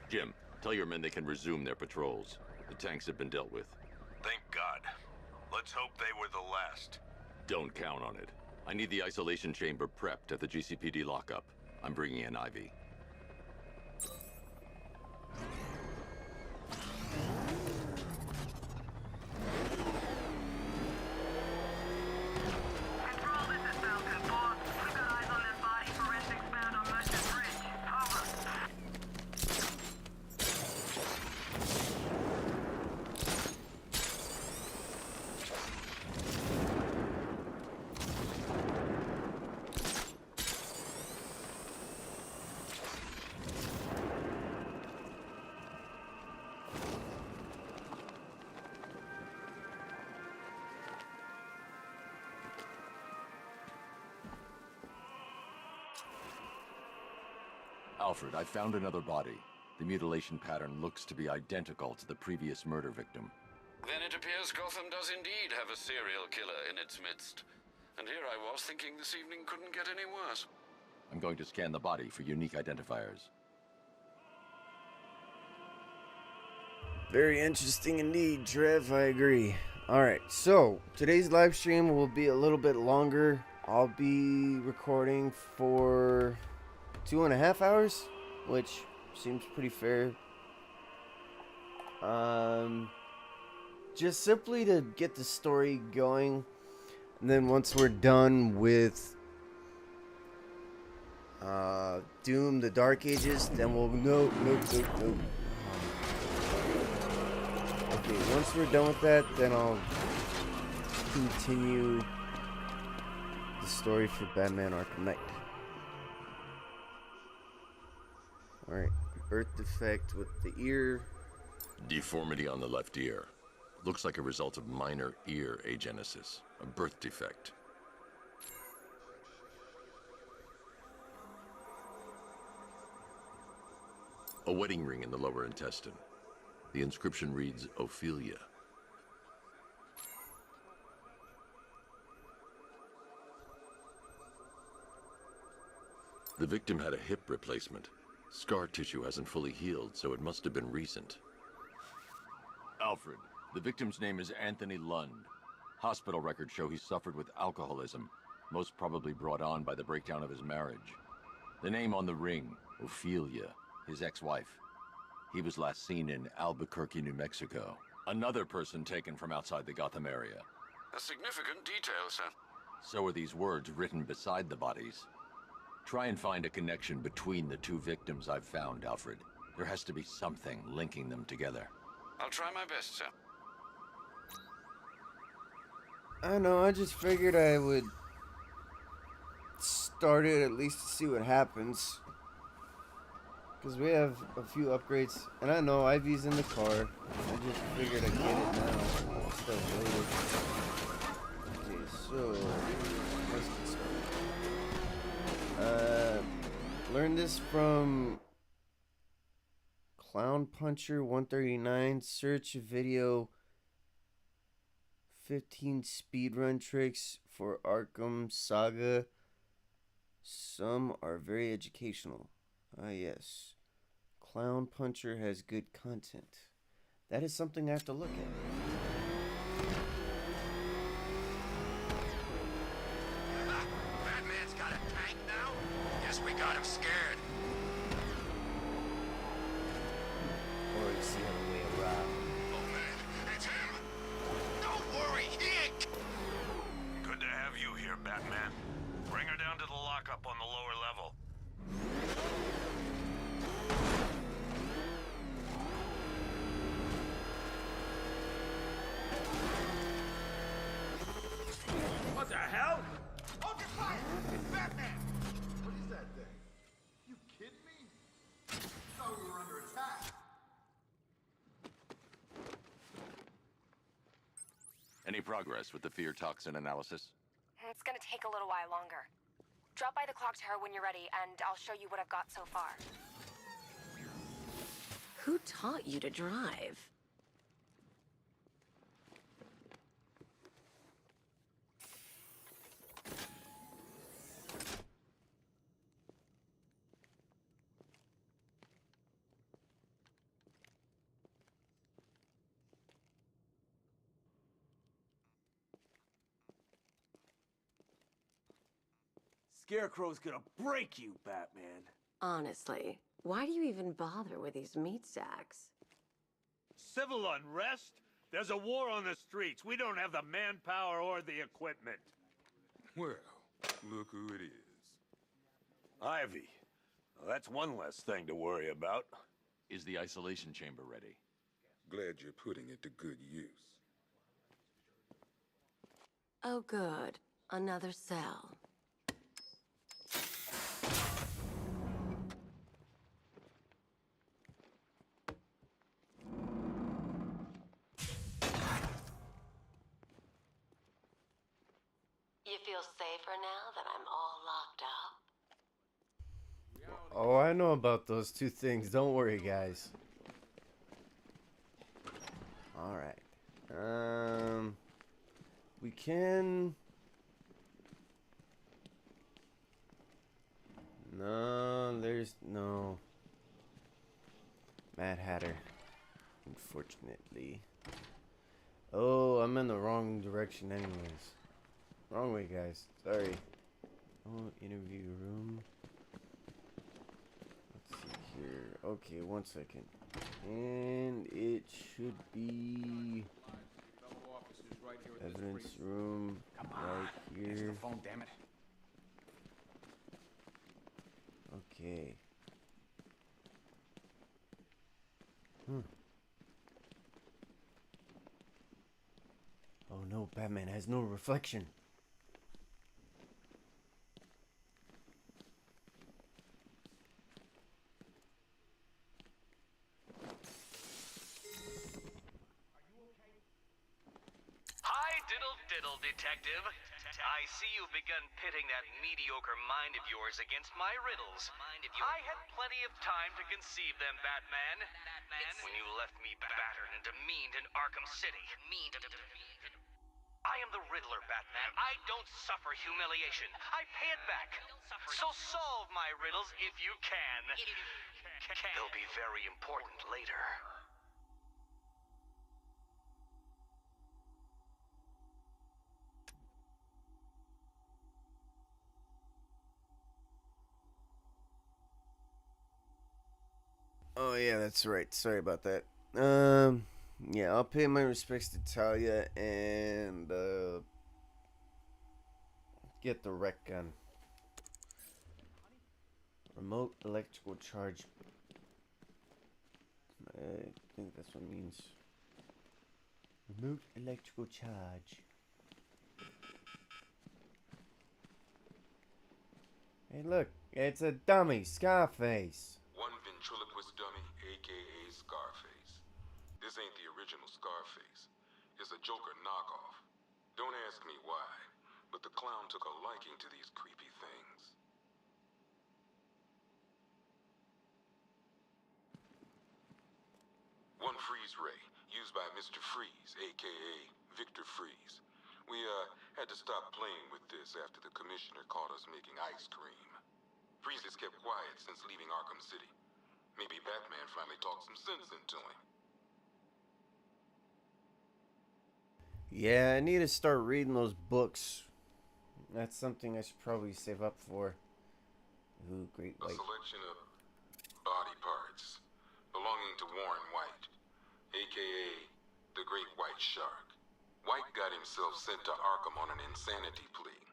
Jim, tell your men they can resume their patrols. The tanks have been dealt with. Thank God. Let's hope they were the last. Don't count on it. I need the isolation chamber prepped at the GCPD lockup. I'm bringing in Ivy. Control, this is Falcon 4. We've got eyes on that body forensics found on Merchant Bridge. Over. Alfred, I found another body. The mutilation pattern looks to be identical to the previous murder victim. Then it appears Gotham does indeed have a serial killer in its midst. And here I was thinking this evening couldn't get any worse. I'm going to scan the body for unique identifiers. Very interesting indeed, Trev. I agree. Alright, so today's live stream will be a little bit longer. I'll be recording for 2.5 hours, which seems pretty fair. Just simply to get the story going. And then once we're done with Doom, the Dark Ages, then we'll... Nope. Okay, once we're done with that, then I'll continue the story for Batman Arkham Knight. Alright, birth defect with the ear. Deformity on the left ear. Looks like a result of minor ear agenesis, a birth defect. A wedding ring in the lower intestine. The inscription reads, Ophelia. The victim had a hip replacement. Scar tissue hasn't fully healed, so it must have been recent. Alfred, the victim's name is Anthony Lund. Hospital records show he suffered with alcoholism, most probably brought on by the breakdown of his marriage. The name on the ring, Ophelia, his ex-wife. He was last seen in Albuquerque, New Mexico. Another person taken from outside the Gotham area. A significant detail, sir. So are these words written beside the bodies. Try and find a connection between the two victims I've found, Alfred. There has to be something linking them together. I'll try my best, sir. I know, I just figured I would start it at least to see what happens. Because we have a few upgrades, and I know Ivy's in the car. I just figured I'd get it now instead of later. Okay, so let's get started. Learned this from Clown Puncher 139. Search video 15 speedrun tricks for Arkham Saga. Some are very educational. Ah, yes. Clown Puncher has good content. That is something I have to look at. Batman's got a tank now? Guess we got him scared. Or see how the way around. Oh man, it's him! Don't worry, he ain't... Good to have you here, Batman. Bring her down to the lockup on the lower level. What the hell? Hold your fire! It's Batman! What is that thing? You kidding me? Thought we were under attack. Any progress with the fear toxin analysis? It's gonna take a little while longer. Drop by the clock tower when you're ready, and I'll show you what I've got so far. Who taught you to drive? Scarecrow's gonna break you, Batman. Honestly, why do you even bother with these meat sacks? Civil unrest? There's a war on the streets. We don't have the manpower or the equipment. Well, look who it is. Ivy. Well, that's one less thing to worry about. Is the isolation chamber ready? Glad you're putting it to good use. Oh, good. Another cell. You feel safer now that I'm all locked up? Oh, I know about those two things. Don't worry, guys. Alright. We can... No, there's no... Mad Hatter. Unfortunately. Oh, I'm in the wrong direction anyways. Wrong way, guys. Sorry. Oh, interview room. Let's see here. Okay, 1 second. And it should be... Evidence room. Right here. Answer the phone, damn it. Okay. Oh no, Batman has no reflection. Hi, diddle diddle, detective. I see you've begun pitting that mediocre mind of yours against my riddles. I had plenty of time to conceive them, Batman. When you left me battered and demeaned in Arkham City. I am the Riddler, Batman. I don't suffer humiliation. I pay it back. So solve my riddles if you can. They'll be very important later. Oh yeah, that's right. Sorry about that. Yeah, I'll pay my respects to Talia and get the wreck gun. Remote electrical charge. I think that's what it means. Remote electrical charge. Hey, look, it's a dummy, Scarface. One ventriloquist dummy, aka Scarface. This ain't the original Scarface. It's a Joker knockoff. Don't ask me why, but the clown took a liking to these creepy things. One freeze ray, used by Mr. Freeze, aka Victor Freeze. We, had to stop playing with this after the commissioner caught us making ice cream. Freeze has kept quiet since leaving Arkham City. Maybe Batman finally talked some sense into him. Yeah, I need to start reading those books. That's something I should probably save up for. Ooh, great A white. selection of body parts belonging to Warren White, aka the Great White Shark. White got himself sent to Arkham on an insanity plea.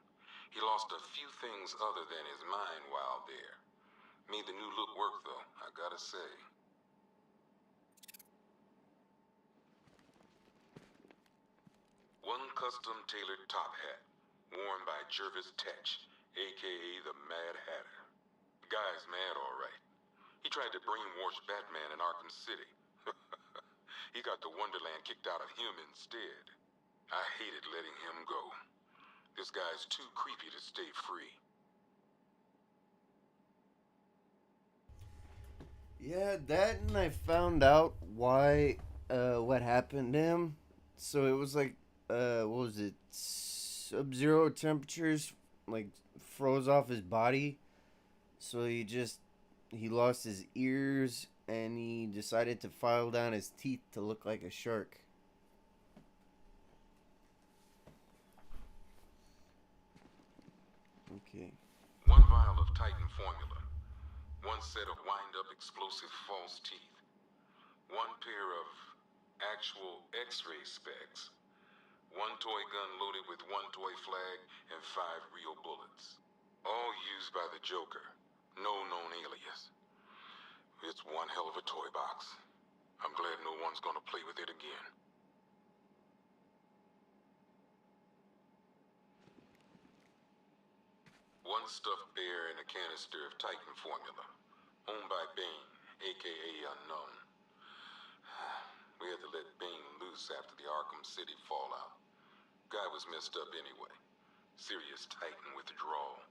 He lost a few things other than his mind while there. Made the new look work though, I gotta say. One custom-tailored top hat, worn by Jervis Tetch, aka the Mad Hatter. The guy's mad, all right. He tried to brainwash Batman in Arkham City. He got the Wonderland kicked out of him instead. I hated letting him go. This guy's too creepy to stay free. Yeah, that and I found out why, what happened to him. So it was like, what was it? Sub-zero temperatures, like, froze off his body. So he lost his ears and he decided to file down his teeth to look like a shark. Okay. One vial of Titan formula. One set of wind-up explosive false teeth. One pair of actual X-ray specs. One toy gun loaded with one toy flag and 5 real bullets. All used by the Joker. No known alias. It's one hell of a toy box. I'm glad no one's gonna play with it again. One stuffed bear and a canister of Titan formula. Owned by Bane, aka Unknown. We had to let Bane loose after the Arkham City fallout. Guy was messed up anyway. Serious Titan withdrawal.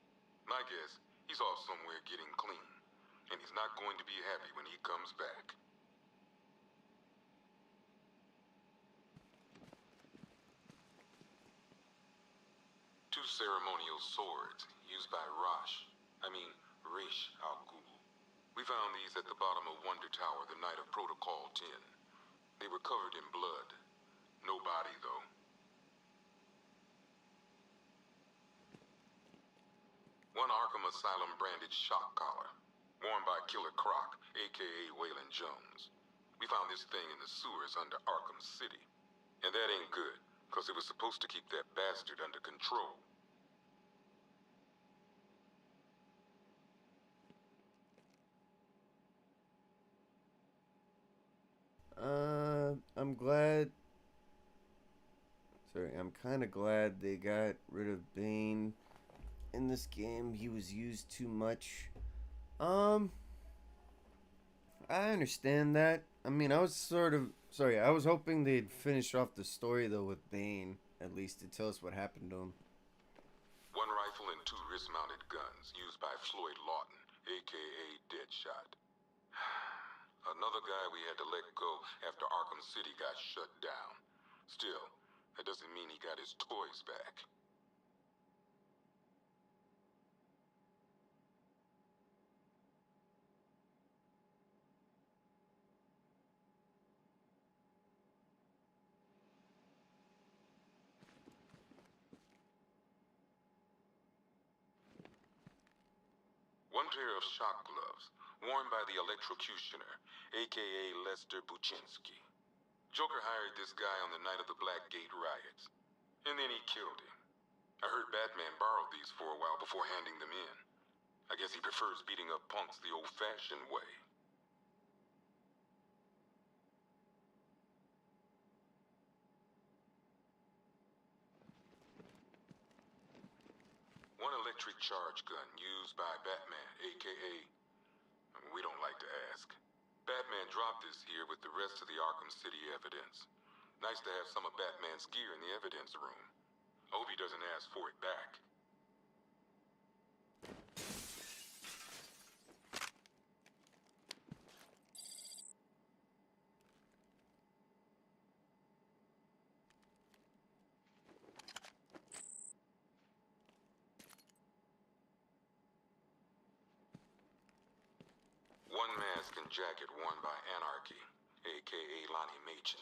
My guess, he's off somewhere getting clean. and he's not going to be happy when he comes back. Two ceremonial swords used by Ra's al Ghul. We found these at the bottom of Wonder Tower the night of Protocol 10. They were covered in blood. No body, though. One Arkham Asylum branded shock collar, worn by Killer Croc, aka Waylon Jones. We found this thing in the sewers under Arkham City. And that ain't good, because it was supposed to keep that bastard under control. I'm glad. Sorry, I'm kind of glad they got rid of Bane in this game. He was used too much. I understand that. I mean, I was I was hoping they'd finish off the story though with Bane, at least to tell us what happened to him. One rifle and two wrist-mounted guns used by Floyd Lawton, aka Deadshot. Another guy we had to let go after Arkham City got shut down. Still, that doesn't mean he got his toys back. One pair of shock gloves, worn by the electrocutioner, aka Lester Buczynski. Joker hired this guy on the night of the Blackgate riots, and then he killed him. I heard Batman borrowed these for a while before handing them in. I guess he prefers beating up punks the old-fashioned way. One electric charge gun used by Batman, aka... we don't like to ask. Batman dropped this here with the rest of the Arkham City evidence. Nice to have some of Batman's gear in the evidence room. I hope he doesn't ask for it back. One mask and jacket worn by Anarchy, aka Lonnie Machin.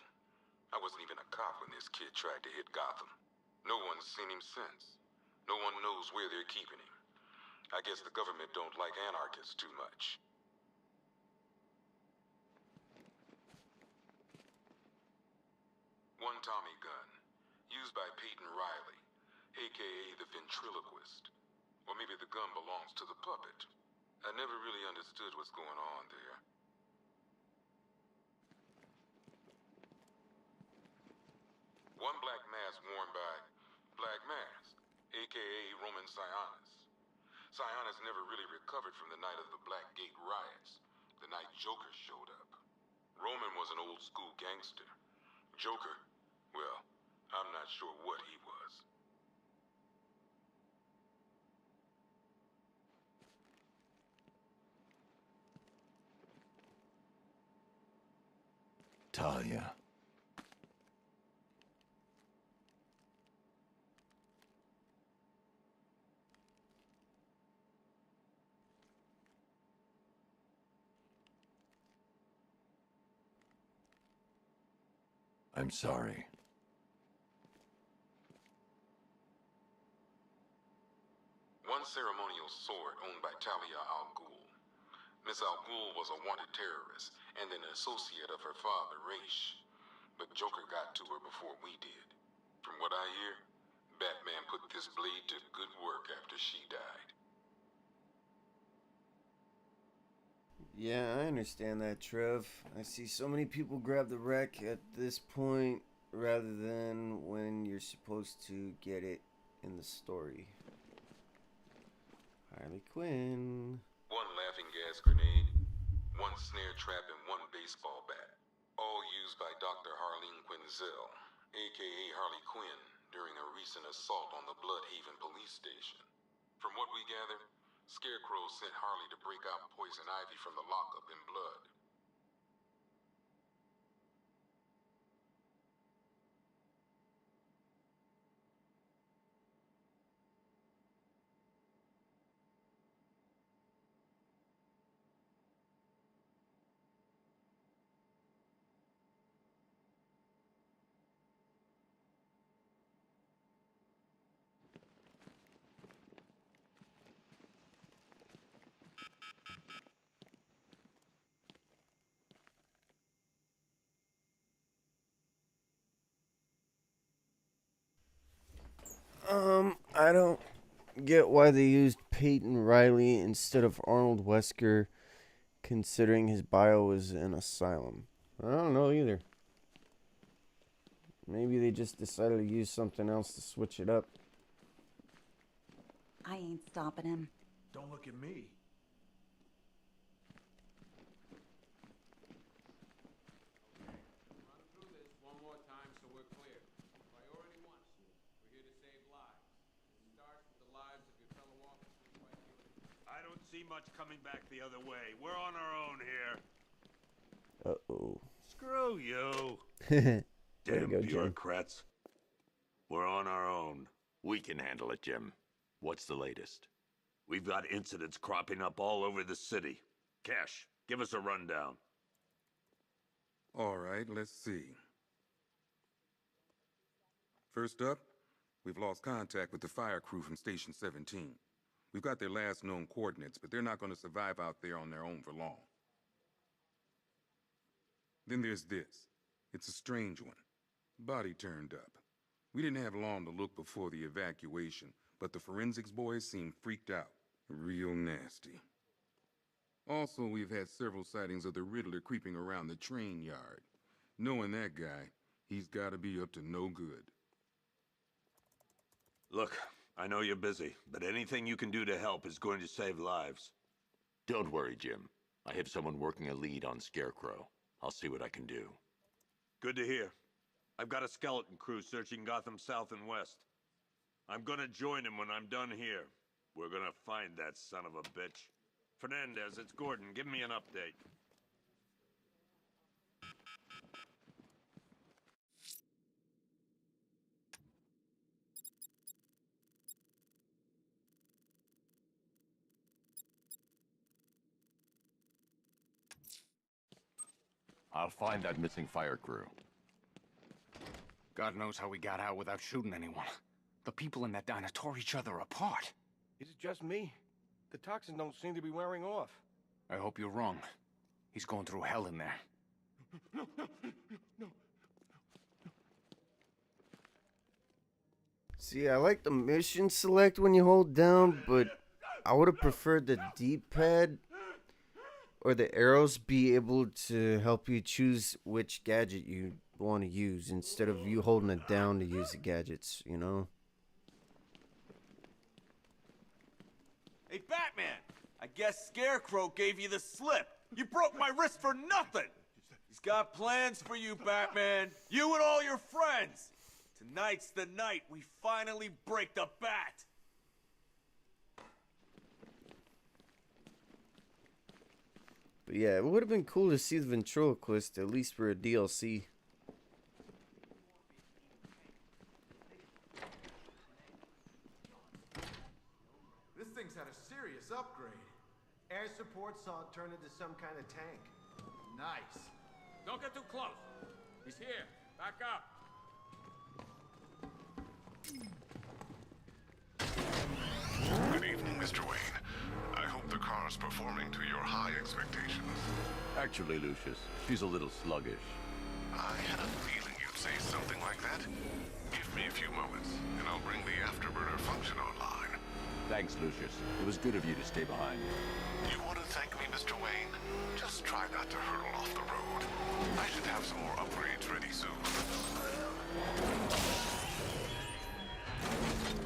I wasn't even a cop when this kid tried to hit Gotham. No one's seen him since. No one knows where they're keeping him. I guess the government don't like anarchists too much. One Tommy gun, used by Peyton Riley, aka the ventriloquist. Or maybe the gun belongs to the puppet. I never really understood what's going on there. One black mask worn by Black Mask, aka Roman Sionis. Sionis never really recovered from the night of the Blackgate riots, the night Joker showed up. Roman was an old school gangster. Joker, well, I'm not sure what he was. Talia. I'm sorry. One ceremonial sword owned by Talia al Ghul. Miss al Ghul was a wanted terrorist and an associate of her father, Ra's. But Joker got to her before we did. From what I hear, Batman put this blade to good work after she died. Yeah, I understand that, Trev. I see so many people grab the wreck at this point rather than when you're supposed to get it in the story. Harley Quinn. One laughing gas grenade, one snare trap, and one baseball bat. All used by Dr. Harleen Quinzel, aka Harley Quinn, during a recent assault on the Bloodhaven police station. From what we gather, Scarecrow sent Harley to break out Poison Ivy from the lockup in blood. I don't get why they used Peyton Riley instead of Arnold Wesker, considering his bio was an asylum. I don't know either. Maybe they just decided to use something else to switch it up. I ain't stopping him. Don't look at me. Run through this one more time so we're clear. Priority 1. We're here to save lives. It starts with the lives of your fellow officers right here. I don't see much coming back the other way. We're on our own here. Uh-oh. Screw you. Way to Damn go, Jim. bureaucrats. We're on our own. We can handle it, Jim. What's the latest? We've got incidents cropping up all over the city. Cash, give us a rundown. All right, let's see. First up, we've lost contact with the fire crew from Station 17. We've got their last known coordinates, but they're not going to survive out there on their own for long. Then there's this. It's a strange one. Body turned up. We didn't have long to look before the evacuation, but the forensics boys seemed freaked out. Real nasty. Also, we've had several sightings of the Riddler creeping around the train yard. Knowing that guy, he's got to be up to no good. Look, I know you're busy, but anything you can do to help is going to save lives. Don't worry, Jim. I have someone working a lead on Scarecrow. I'll see what I can do. Good to hear. I've got a skeleton crew searching Gotham South and West. I'm gonna join him when I'm done here. We're gonna find that son of a bitch. Fernandez, it's Gordon. Give me an update. I'll find that missing fire crew. God knows how we got out without shooting anyone. The people in that diner tore each other apart. Is it just me? The toxins don't seem to be wearing off. I hope you're wrong. He's going through hell in there. No. See, I like the mission select when you hold down, but I would have preferred the D-pad or the arrows be able to help you choose which gadget you want to use instead of you holding it down to use the gadgets, you know? Hey, Batman! I guess Scarecrow gave you the slip. You broke my wrist for nothing! He's got plans for you, Batman. You and all your friends. Tonight's the night we finally break the bat. But yeah, it would have been cool to see the ventriloquist, at least for a DLC. This thing's had a serious upgrade. Air support saw it turn into some kind of tank. Nice. Don't get too close. He's here. Back up. Good evening, Mr. Wayne. I hope the car's performing to your high expectations. Actually, Lucius, she's a little sluggish. I had a feeling you'd say something like that. Give me a few moments, and I'll bring the afterburner function online. Thanks, Lucius. It was good of you to stay behind. You want to thank me, Mr. Wayne? Just try not to hurtle off the road. I should have some more upgrades ready soon.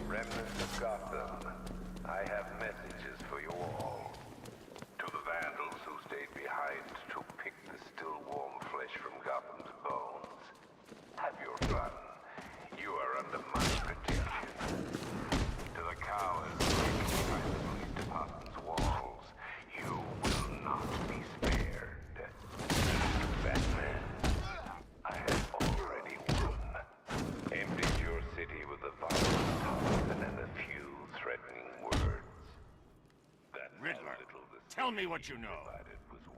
Remnants of Gotham, I have messages for you all. To the vandals who stayed behind to pick the still warm flesh from Gotham's bones, have your fun. You are under my protection. To the cowards who by the police department's Tell me what you know.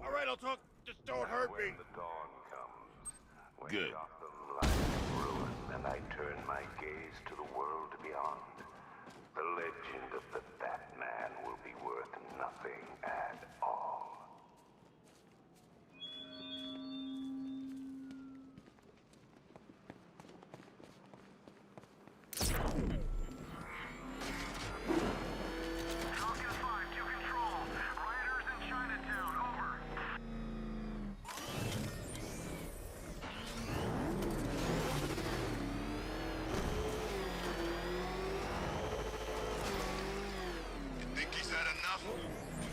All right, I'll talk. Just don't hurt me. When the dawn comes, when Good. Gotham lies in ruin, and I turn my gaze to the world beyond, the legend of the Batman will be worth nothing at all. Falcon 5 to control. Rioters in Chinatown, over. Think he's had enough?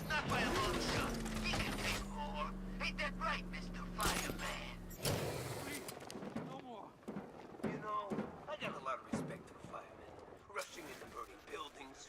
Not by a long shot. He can take more. Ain't that right, Mr. Fireman? No more. You know, I got a lot of respect for firemen. Rushing into burning buildings,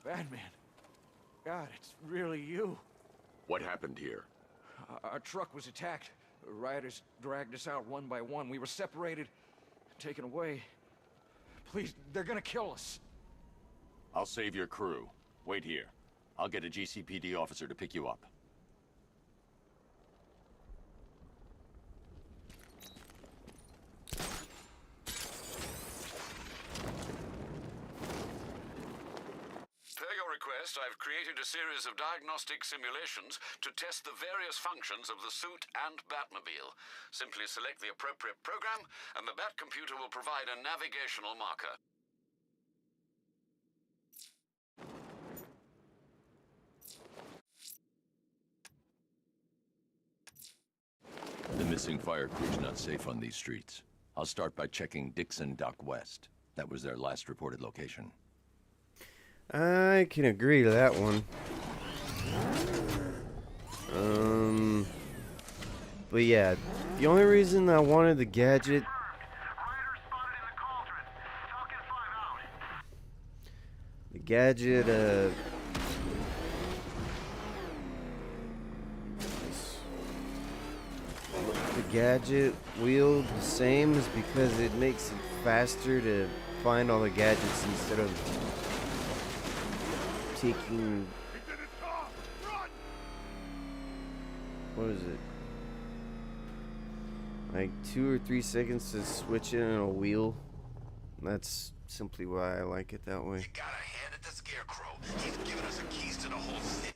Batman. God, it's really you. What happened here? Our truck was attacked. Rioters dragged us out one by one. We were separated, taken away. Please, they're gonna kill us. I'll save your crew. Wait here. I'll get a GCPD officer to pick you up. Per your request, I've created a series of diagnostic simulations to test the various functions of the suit and Batmobile. Simply select the appropriate program, and the Bat computer will provide a navigational marker. The missing fire crew's not safe on these streets. I'll start by checking Dixon Dock West. That was their last reported location. I can agree to that one. But yeah, the only reason I wanted the gadget. The gadget, the gadget wield the same is because it makes it faster to find all the gadgets instead of taking, what is it, like 2 or 3 seconds to switch it in a wheel. That's simply why I like it that way. You gotta hand it to Scarecrow. He's giving us the keys to the whole city.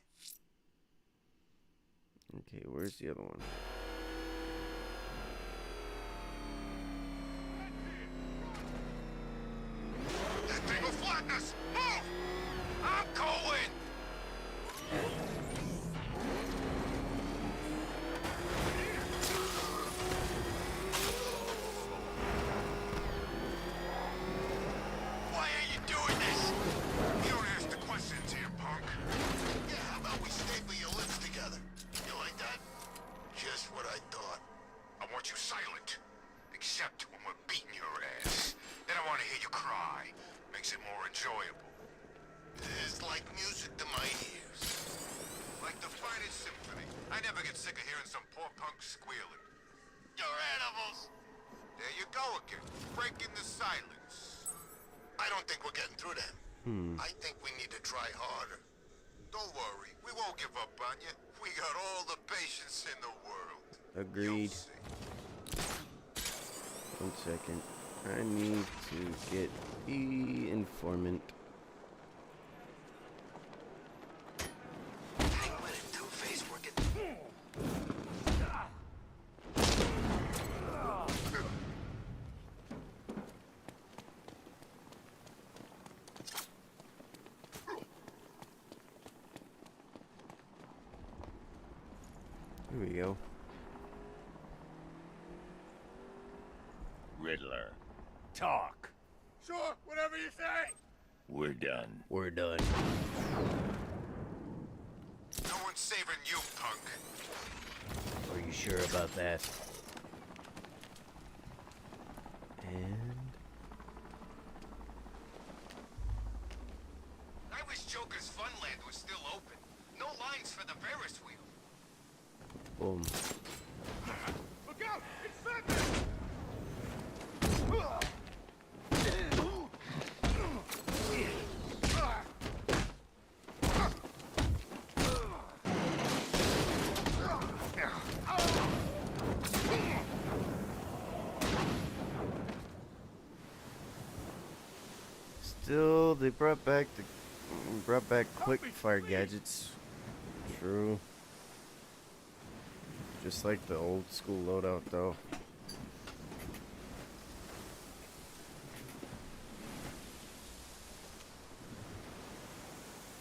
Okay, where's the other one? That thing will flatten us. Move! I'm going! Why are you doing this? You don't ask the questions here, punk. Yeah, how about we staple your lips together? You like that? Just what I thought. I want you silent. Except when we're beating your ass. Then I want to hear you cry. Makes it more enjoyable. It's like music to my ears. Like the finest symphony. I never get sick of hearing some poor punk squealing. You're animals! There you go again. Breaking the silence. I don't think we're getting through them. I think we need to try harder. Don't worry. We won't give up on you. We got all the patience in the world. Agreed. 1 second. I need to get the informant. Penguin and Two-Face working. Here we go. Riddler. Talk. Sure, whatever you say. We're done. We're done. No one's saving you, punk. Are you sure about that? And I wish Joker's Funland was still open. No lines for the Ferris wheel. boom. Look out! It's Batman! Still, they brought back quick fire gadgets. True. Just like the old school loadout, though.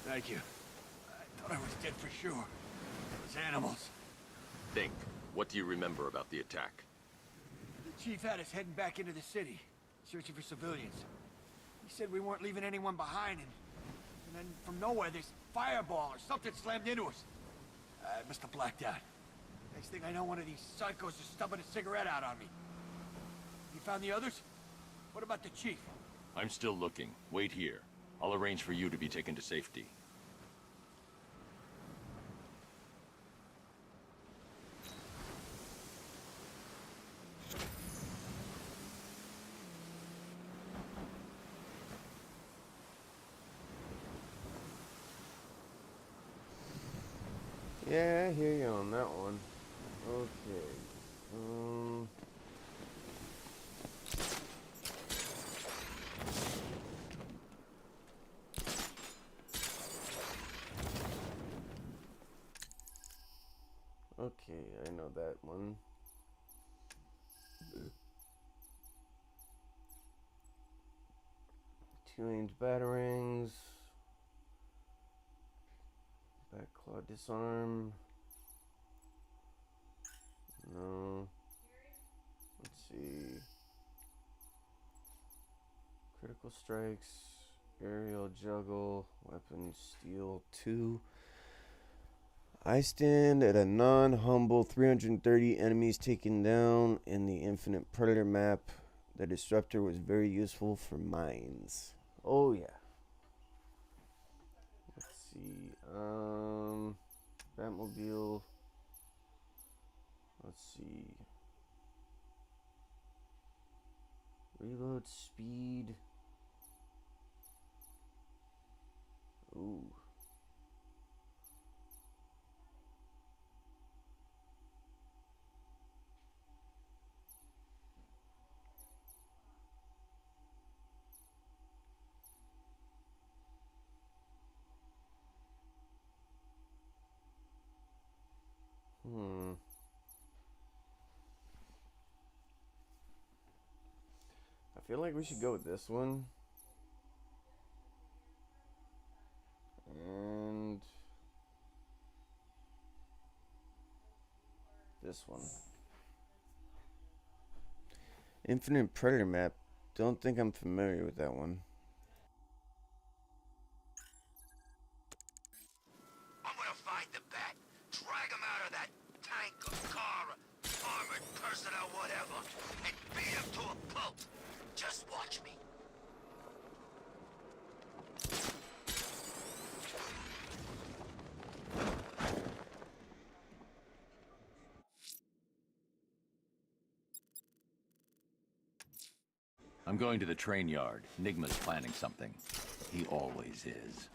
Thank you. I thought I was dead for sure. Those animals. Think. What do you remember about the attack? The chief had us heading back into the city, searching for civilians. He said we weren't leaving anyone behind, and then from nowhere, this fireball or something slammed into us. I must have blacked out. Next thing I know, one of these psychos is stubbing a cigarette out on me. You found the others? What about the chief? I'm still looking. Wait here. I'll arrange for you to be taken to safety. Yeah, I hear you on that one. Okay. Okay, I know that one. Two aimed batarangs. Back claw disarm. No. Let's see. Critical strikes. Aerial juggle. Weapon steel 2. I stand at a non-humble 330 enemies taken down in the Infinite Predator map. The disruptor was very useful for mines. Oh yeah. Let's see. Batmobile. Let's see. Reload speed. Ooh. I feel like we should go with this one. And this one. Infinite Predator map. Don't think I'm familiar with that one. I'm gonna find the bat, drag him out of that tank or car, armored person or whatever, and beat him to a pulp. Just watch me. I'm going to the train yard. Nigma's planning something. He always is.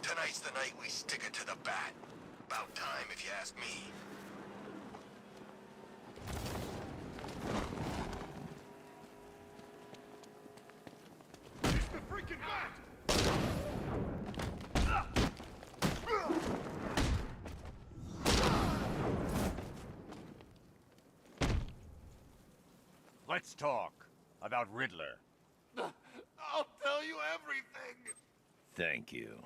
Tonight's the night we stick it to the bat. About time, if you ask me. It's the freaking bat! Let's talk about Riddler. I'll tell you everything. Thank you.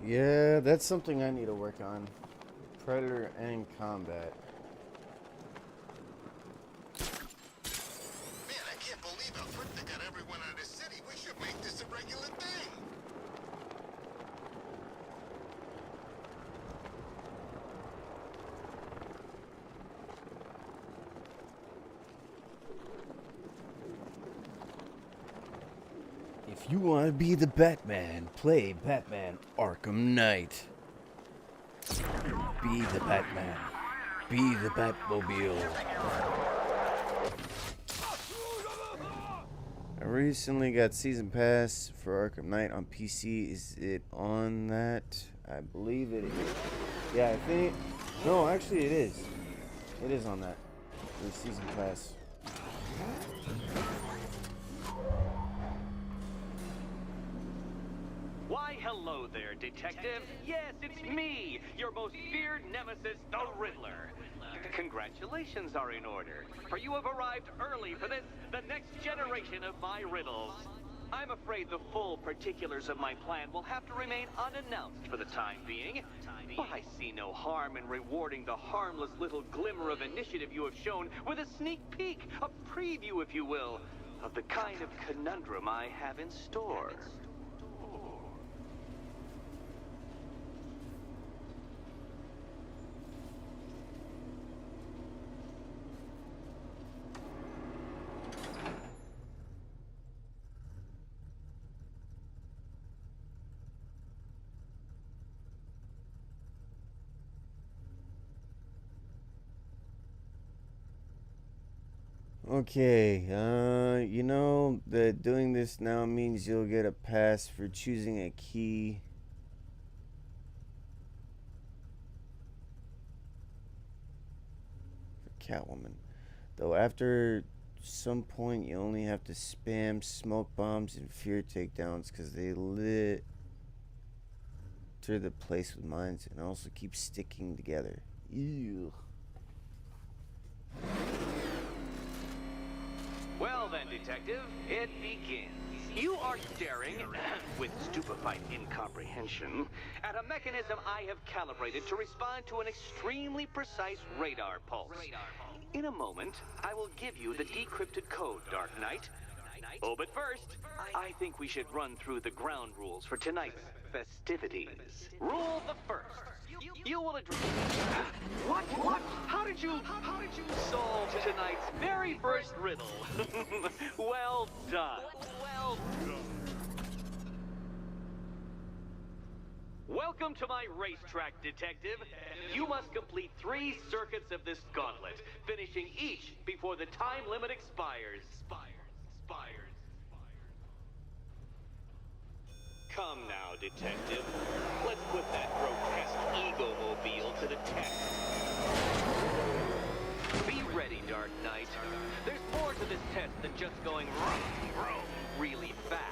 Yeah, that's something I need to work on. Predator and combat. Man, I can't believe how quick they got everyone out of the city. We should make this a regular thing. If you want to be the Batman, play Batman Arkham Knight. Be the Batman. Be the Batmobile. I recently got Season Pass for Arkham Knight on PC. Is it on that? I believe it is. Yeah, I think... No, actually it is. It is on that. The Season Pass. Why, hello there, Detective. Yes, it's me, your most feared nemesis, the Riddler. Congratulations are in order, for you have arrived early for this, the next generation of my riddles. I'm afraid the full particulars of my plan will have to remain unannounced for the time being, but I see no harm in rewarding the harmless little glimmer of initiative you have shown with a sneak peek, a preview, if you will, of the kind of conundrum I have in store. Okay, you know that doing this now means you'll get a pass for choosing a key. For Catwoman. Though after some point you only have to spam smoke bombs and fear takedowns because they litter the place with mines and also keep sticking together. Ew. Well then, Detective, it begins. You are staring, with stupefied incomprehension, at a mechanism I have calibrated to respond to an extremely precise radar pulse. In a moment, I will give you the decrypted code, Dark Knight. Oh, but first, I think we should run through the ground rules for tonight's festivities. Rule the first. You will address... What? How did you solve tonight's very first riddle? Well done. Welcome to my racetrack, Detective. You must complete 3 circuits of this gauntlet, finishing each before the time limit expires. Come now, Detective. Let's put that grotesque ego-mobile to the test. Be ready, Dark Knight. There's more to this test than just going vroom, really fast.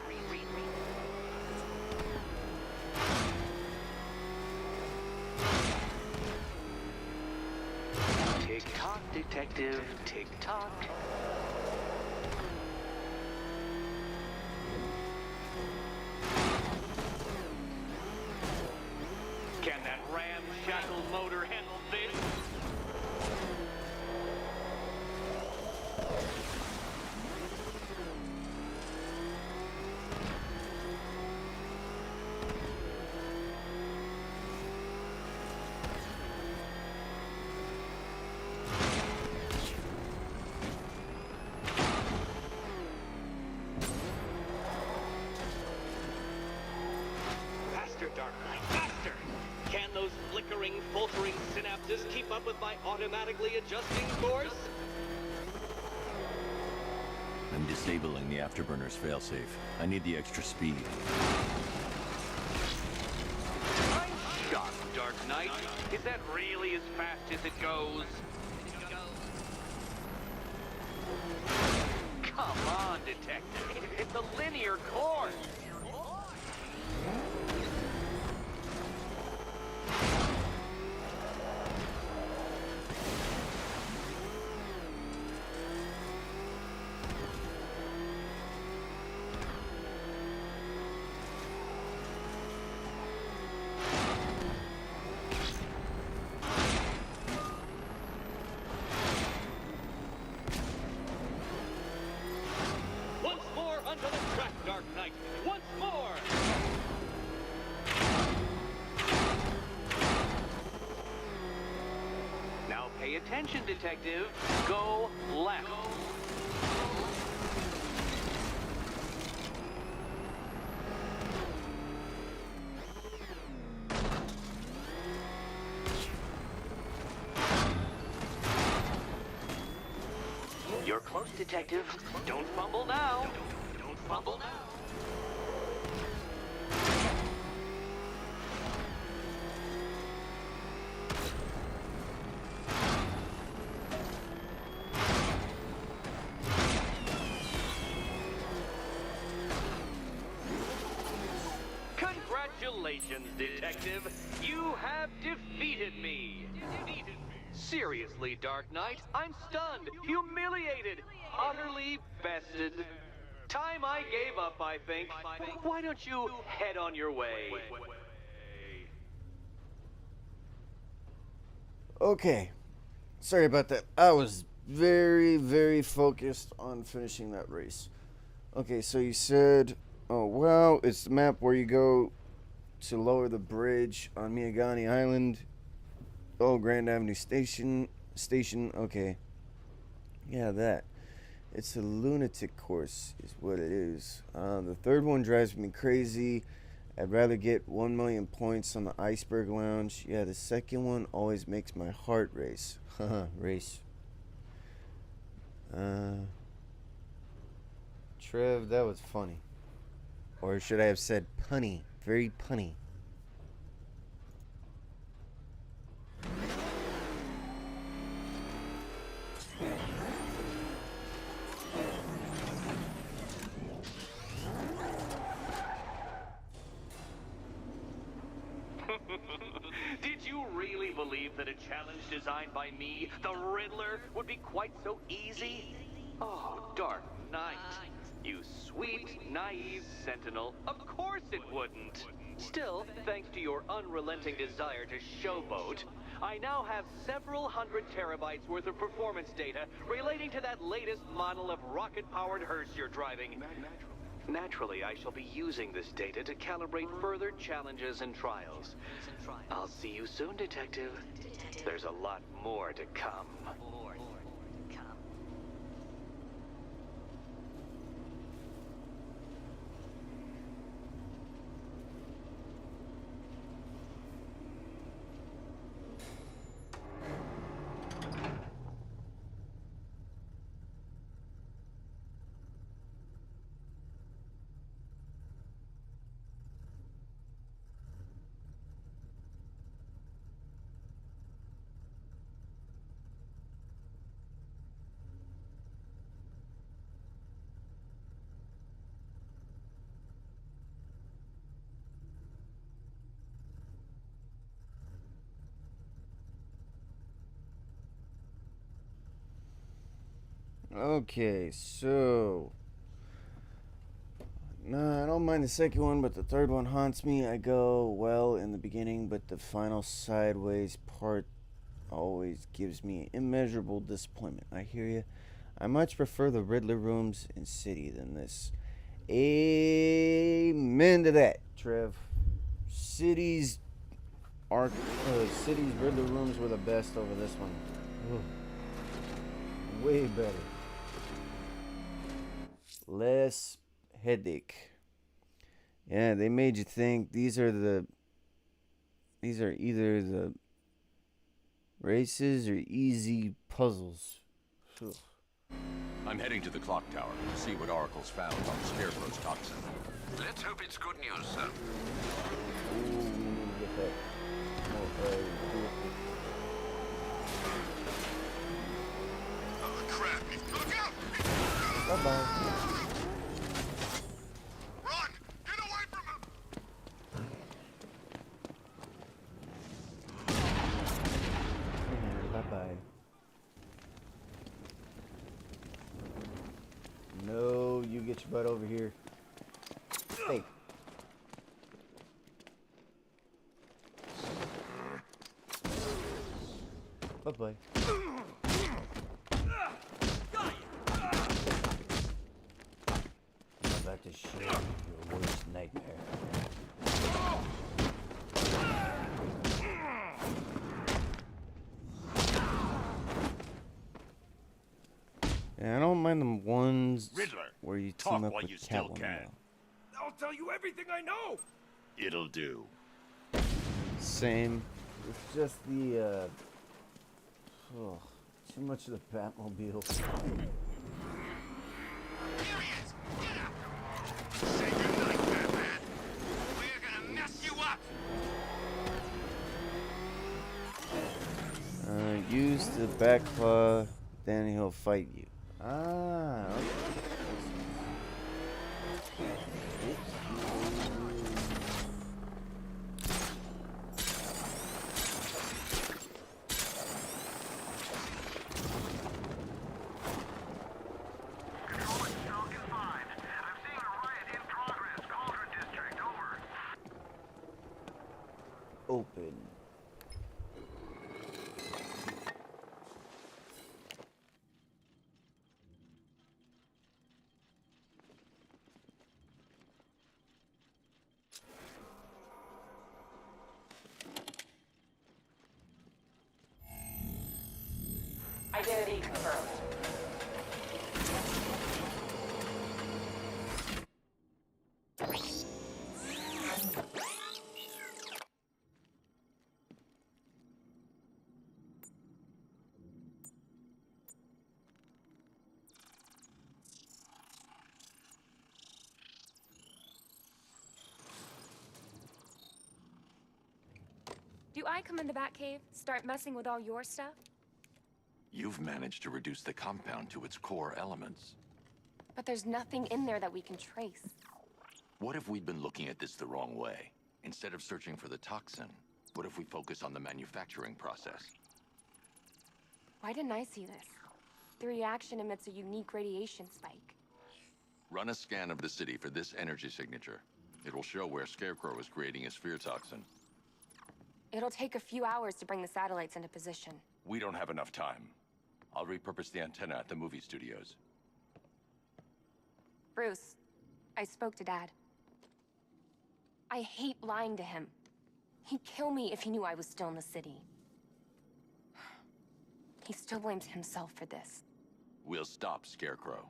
Tick-tock, Detective, tick-tock. Can that ramshackle motor handle this? Faster, Dark Knight, faster! Can those flickering, faltering synapses keep up with my automatically adjusting course? I'm disabling the afterburner's failsafe. I need the extra speed. I'm shocked, Dark Knight. Is that really as fast as it goes? Come on, Detective. It's a linear course. attention, detective. Go left. You're close, detective. Don't fumble now. Don't fumble now. Congratulations, detective. You have defeated me. Seriously, Dark Knight, I'm stunned, humiliated, utterly bested. Time I gave up, I think. Why don't you head on your way? Okay. Sorry about that. I was very, very focused on finishing that race. Okay, so you said, oh, well, it's the map where you go to lower the bridge on Miyagani Island. Oh, Grand Avenue Station. Okay. Yeah, that. It's a lunatic course, is what it is. The third one drives me crazy. I'd rather get 1 million points on the Iceberg Lounge. Yeah, the second one always makes my heart race. Haha, race. Trev, that was funny. Or should I have said punny? Very punny. Did you really believe that a challenge designed by me, the Riddler, would be quite so easy? Oh, Dark Knight. You sweet, naive sentinel. Of course it wouldn't. Still, thanks to your unrelenting desire to showboat, I now have several hundred terabytes worth of performance data relating to that latest model of rocket-powered hearse you're driving. Naturally, I shall be using this data to calibrate further challenges and trials. I'll see you soon, detective. There's a lot more to come. Okay, so nah, I don't mind the second one, but the third one haunts me. I go well in the beginning, but the final sideways part always gives me immeasurable disappointment. I hear you. I much prefer the Riddler rooms in City than this. Amen to that, Trev. City's Riddler rooms were the best over this one. Ugh. Way better. Less headache. Yeah, they made you think these are either the races or easy puzzles. Ugh. I'm heading to the clock tower to see what Oracle's found on Scarecrow's toxin. Let's hope it's good news, sir. Ooh, we need to get that. Oh, crap. Look out! Bye-bye. Run! Get away from him! Bye-bye. No, you get your butt over here. Hey. Bye-bye. I'm about to share your worst nightmare. don't mind the ones Riddler, where you talk team up while with you still Catwoman, can. though. I'll tell you everything I know. It'll do. Same. It's just the, too much of the Batmobile. Say goodnight, Batman. We're gonna mess you up. Use the back claw, then he'll fight you. Ah, okay. Open. Identity confirmed. Do I come in the Batcave, start messing with all your stuff? You've managed to reduce the compound to its core elements. But there's nothing in there that we can trace. What if we'd been looking at this the wrong way? Instead of searching for the toxin, what if we focus on the manufacturing process? Why didn't I see this? The reaction emits a unique radiation spike. Run a scan of the city for this energy signature. It will show where Scarecrow is creating his fear toxin. It'll take a few hours to bring the satellites into position. We don't have enough time. I'll repurpose the antenna at the movie studios. Bruce, I spoke to Dad. I hate lying to him. He'd kill me if he knew I was still in the city. He still blames himself for this. We'll stop Scarecrow.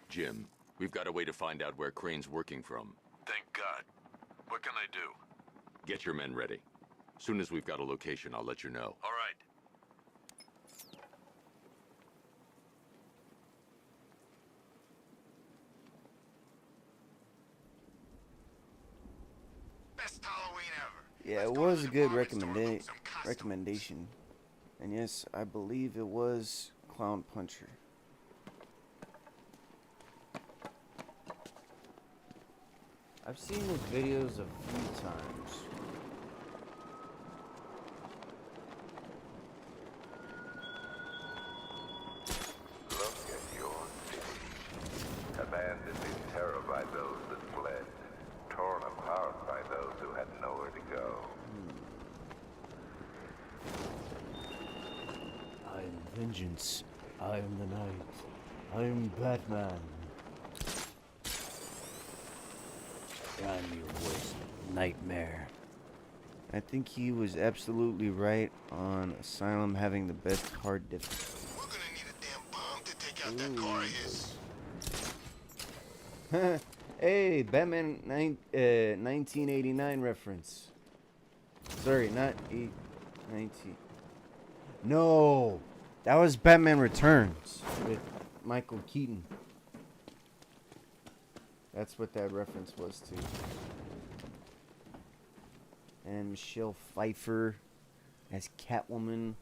Jim, we've got a way to find out where Crane's working from. Thank God. What can I do? Get your men ready. Soon as we've got a location, I'll let you know. All right. Best Halloween ever. Yeah, it was a good recommendation. And yes, I believe it was Clown Puncher. I've seen his videos a few times. Look at your city. Abandoned in terror by those that fled. Torn apart by those who had nowhere to go. I am vengeance. I am the night. I am Batman. I'm your worst nightmare. I think he was absolutely right on Asylum having the best hard difficulty. We're gonna need a damn bomb to take out that car of his. Hey, Batman 1989 reference. Sorry, not 19. No, that was Batman Returns with Michael Keaton. That's what that reference was to. And Michelle Pfeiffer as Catwoman.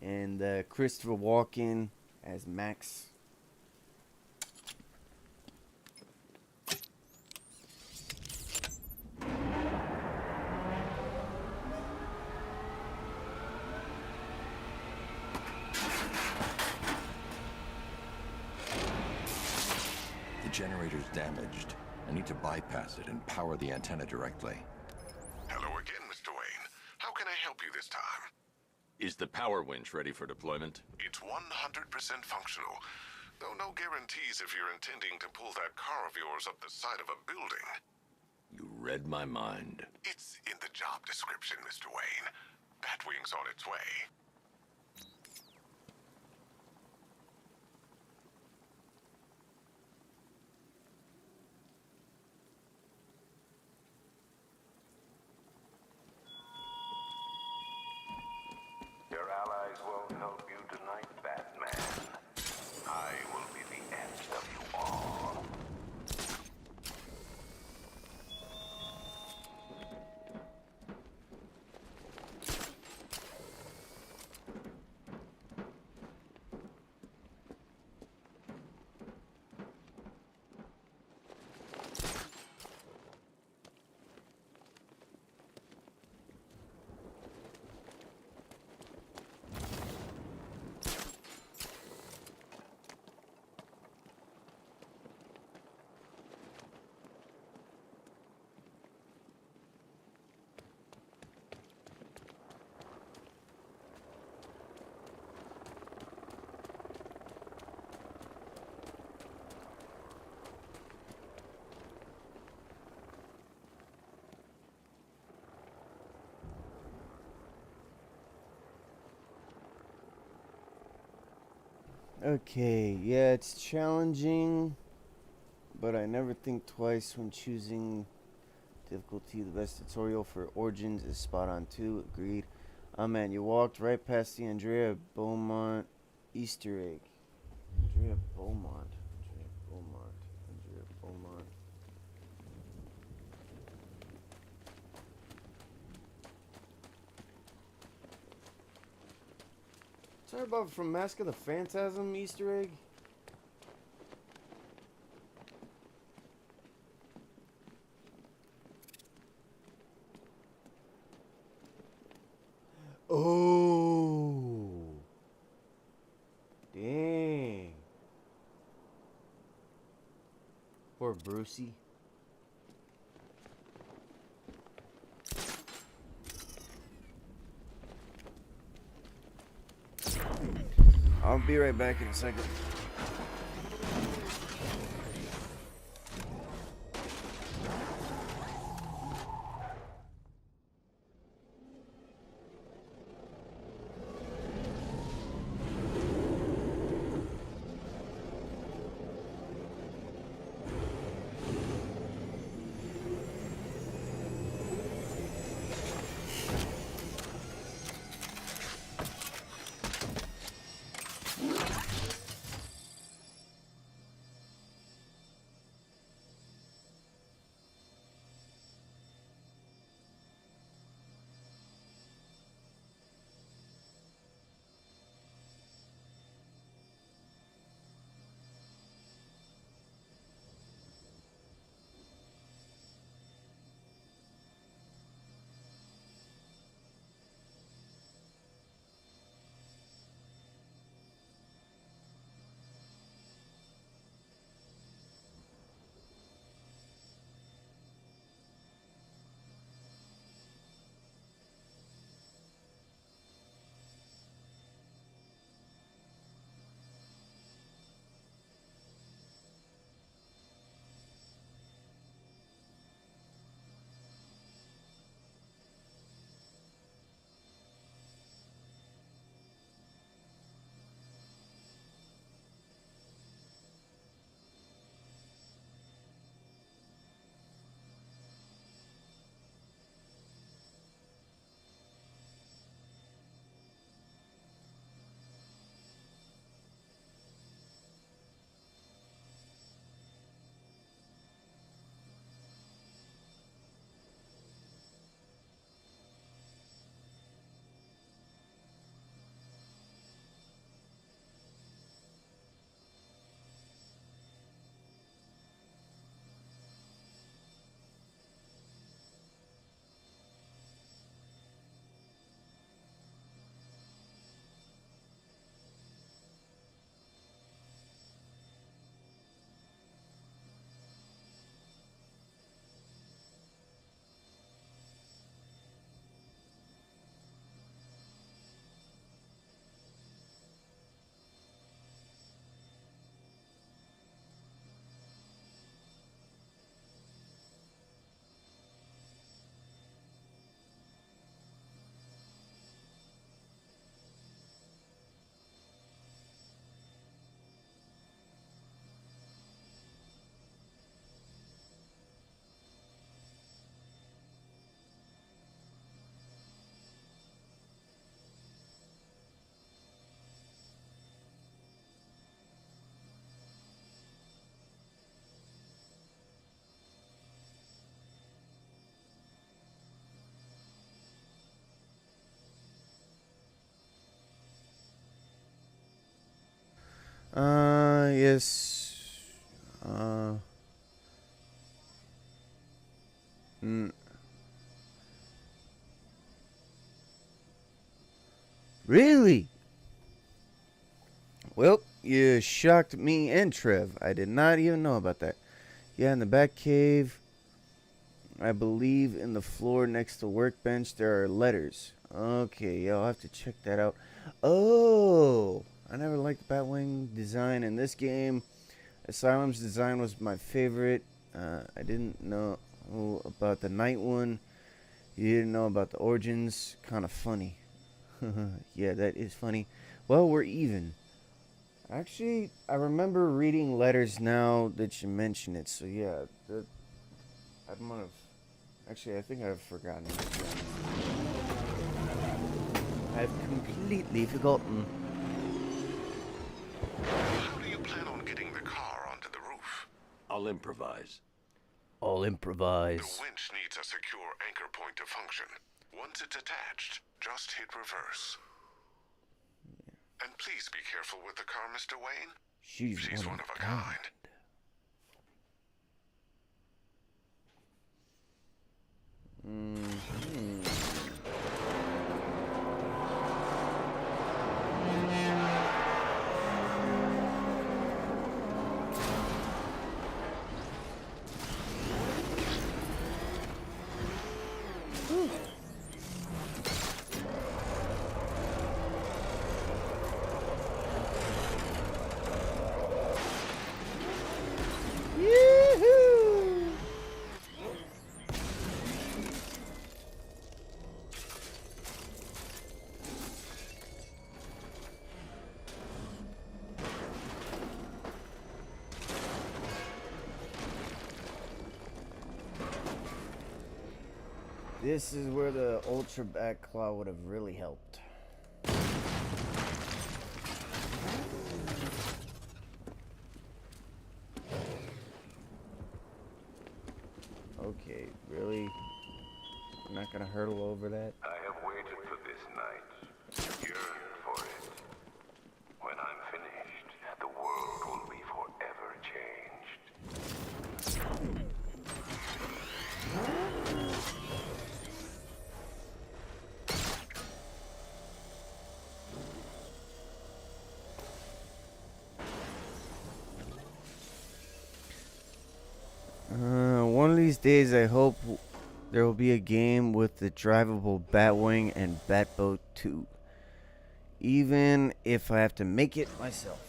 And Christopher Walken as Max. Generator's damaged. I need to bypass it and power the antenna directly. Hello again, Mr. Wayne. How can I help you this time? Is the power winch ready for deployment? It's 100% functional. Though no guarantees if you're intending to pull that car of yours up the side of a building. You read my mind. It's in the job description, Mr. Wayne. Batwing's on its way. Your allies won't help you tonight, Batman. I will be the end of you all. Okay, yeah, it's challenging, but I never think twice when choosing difficulty. The best tutorial for Origins is spot on too. Agreed. Oh man, you walked right past the Andrea Beaumont Easter egg. Andrea Beaumont. Andrea Beaumont. Andrea Beaumont. Sorry about from Mask of the Phantasm Easter egg. Oh, dang. Poor Brucey. I'll be right back in a second. Yes. Mm. Really? Well, you shocked me and Trev. I did not even know about that. Yeah, in the back cave, I believe in the floor next to workbench, there are letters. Okay, yeah, I'll have to check that out. Oh, I never liked the Batwing design in this game. Asylum's design was my favorite. I didn't know about the night one. You didn't know about the origins. Kind of funny. Yeah, that is funny. Well, we're even. Actually, I remember reading letters now that you mention it. So yeah, I might have. Actually, I think I've forgotten. I've completely forgotten. How do you plan on getting the car onto the roof? I'll improvise. I'll improvise. The winch needs a secure anchor point to function. Once it's attached, just hit reverse. And please be careful with the car, Mr. Wayne. She's one of a kind. This is where the Ultra Back Claw would have really helped. Okay, really? I'm not gonna hurdle over that? I have waited for this night, yearned for it. When I'm finished, the world will be forever changed. One of these days, I hope there will be a game with the drivable Batwing and Batboat 2. Even if I have to make it myself.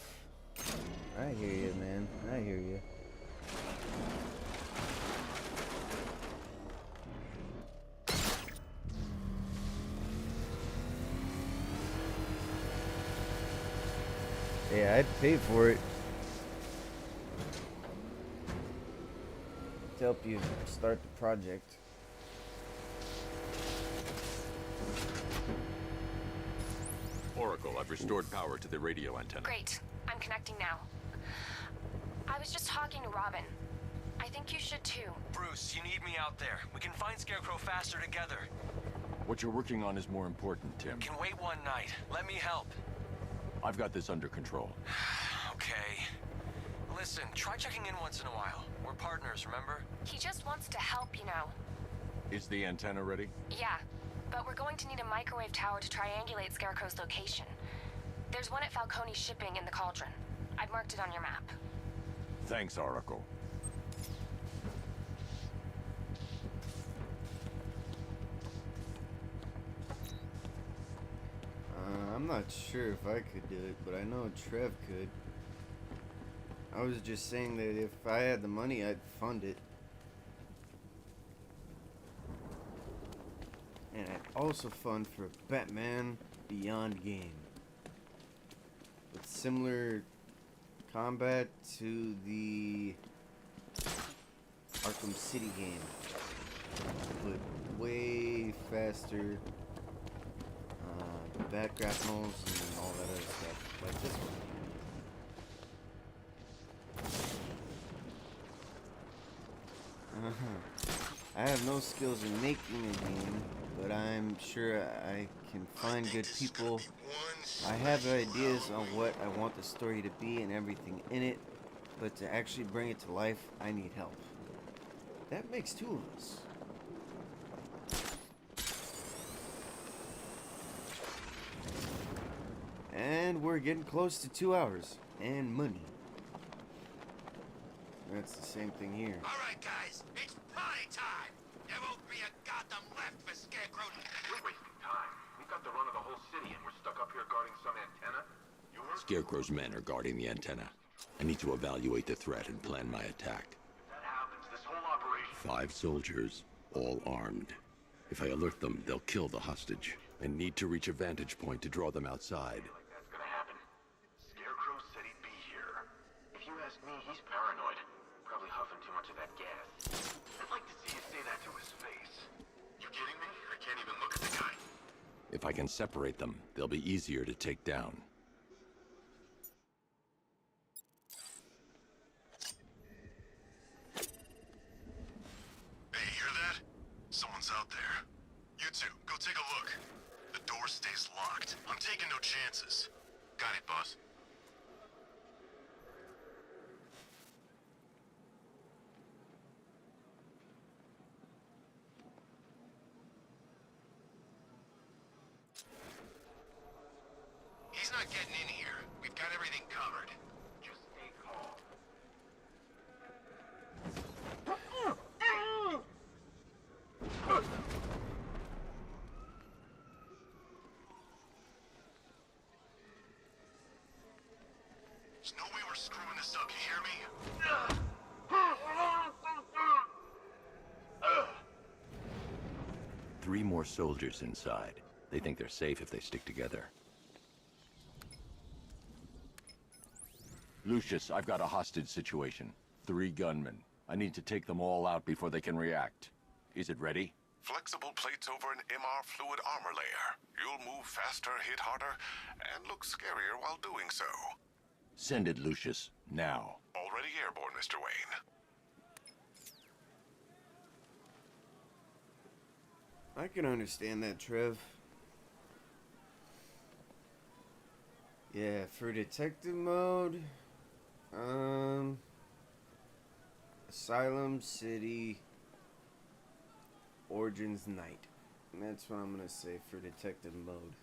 I hear you, man. I hear you. Yeah, I'd pay for it. To help you start the project. Oracle, I've restored power to the radio antenna. Great. I'm connecting now. I was just talking to Robin. I think you should too. Bruce, you need me out there. We can find Scarecrow faster together. What you're working on is more important, Tim. Can wait one night. Let me help. I've got this under control. Okay. Listen, try checking in once in a while. We're partners, remember? He just wants to help, you know. Is the antenna ready? Yeah, but we're going to need a microwave tower to triangulate Scarecrow's location. There's one at Falcone Shipping in the Cauldron. I've marked it on your map. Thanks, Oracle. I'm not sure if I could do it, but I know Trev could. I was just saying that if I had the money, I'd fund it. And I'd also fund for a Batman Beyond game. With similar combat to the Arkham City game. But way faster bat grapnels and all that other stuff. Like this one. I have no skills in making a game, but I'm sure I can find good people. I have ideas on what I want the story to be and everything in it, but to actually bring it to life, I need help. That makes two of us. And we're getting close to 2 hours. And money. That's the same thing here. Alright, guys, it's party time! There won't be a Gotham left for Scarecrow. We're wasting time. We've got the run of the whole city and we're stuck up here guarding some antenna. You heard? Scarecrow's men are guarding the antenna. I need to evaluate the threat and plan my attack. If that happens, this whole operation... 5 soldiers, all armed. If I alert them, they'll kill the hostage. I need to reach a vantage point to draw them outside. That's gonna happen. Scarecrow said he'd be here. If you ask me, he's paranoid. Probably huffing too much of that gas. I'd like to see you say that to his face. You kidding me? I can't even look at the guy. If I can separate them, they'll be easier to take down. Hey, you hear that? Someone's out there. You two, go take a look. The door stays locked. I'm taking no chances. Got it, boss. He's not getting in here. We've got everything covered. Just stay calm. There's no way we're screwing this up, you hear me? 3 more soldiers inside. They think they're safe if they stick together. Lucius, I've got a hostage situation. 3 gunmen. I need to take them all out before they can react. Is it ready? Flexible plates over an MR fluid armor layer. You'll move faster, hit harder, and look scarier while doing so. Send it, Lucius. Now. Already airborne, Mr. Wayne. I can understand that, Trev. Yeah, for detective mode, Asylum City, Origins Night. And that's what I'm gonna say for detective mode.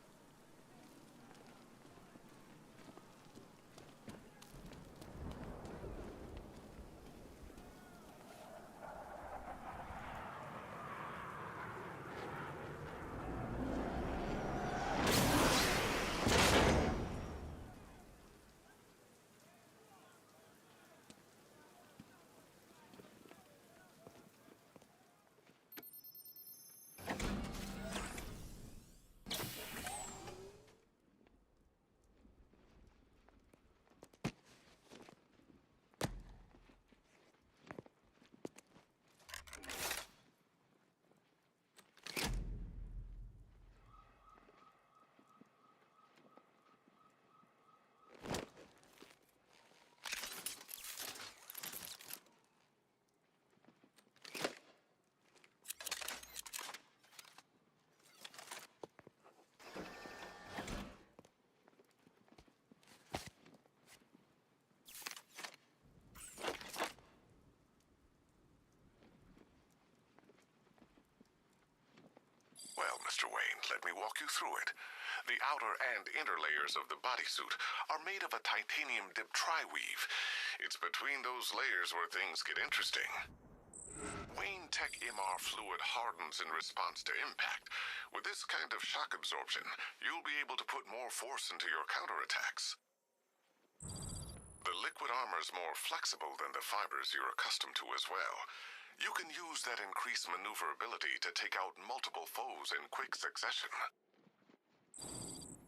Well, Mr. Wayne, let me walk you through it. The outer and inner layers of the bodysuit are made of a titanium dip tri-weave. It's between those layers where things get interesting. Wayne Tech MR fluid hardens in response to impact. With this kind of shock absorption, you'll be able to put more force into your counterattacks. The liquid armor's more flexible than the fibers you're accustomed to as well. You can use that increased maneuverability to take out multiple foes in quick succession.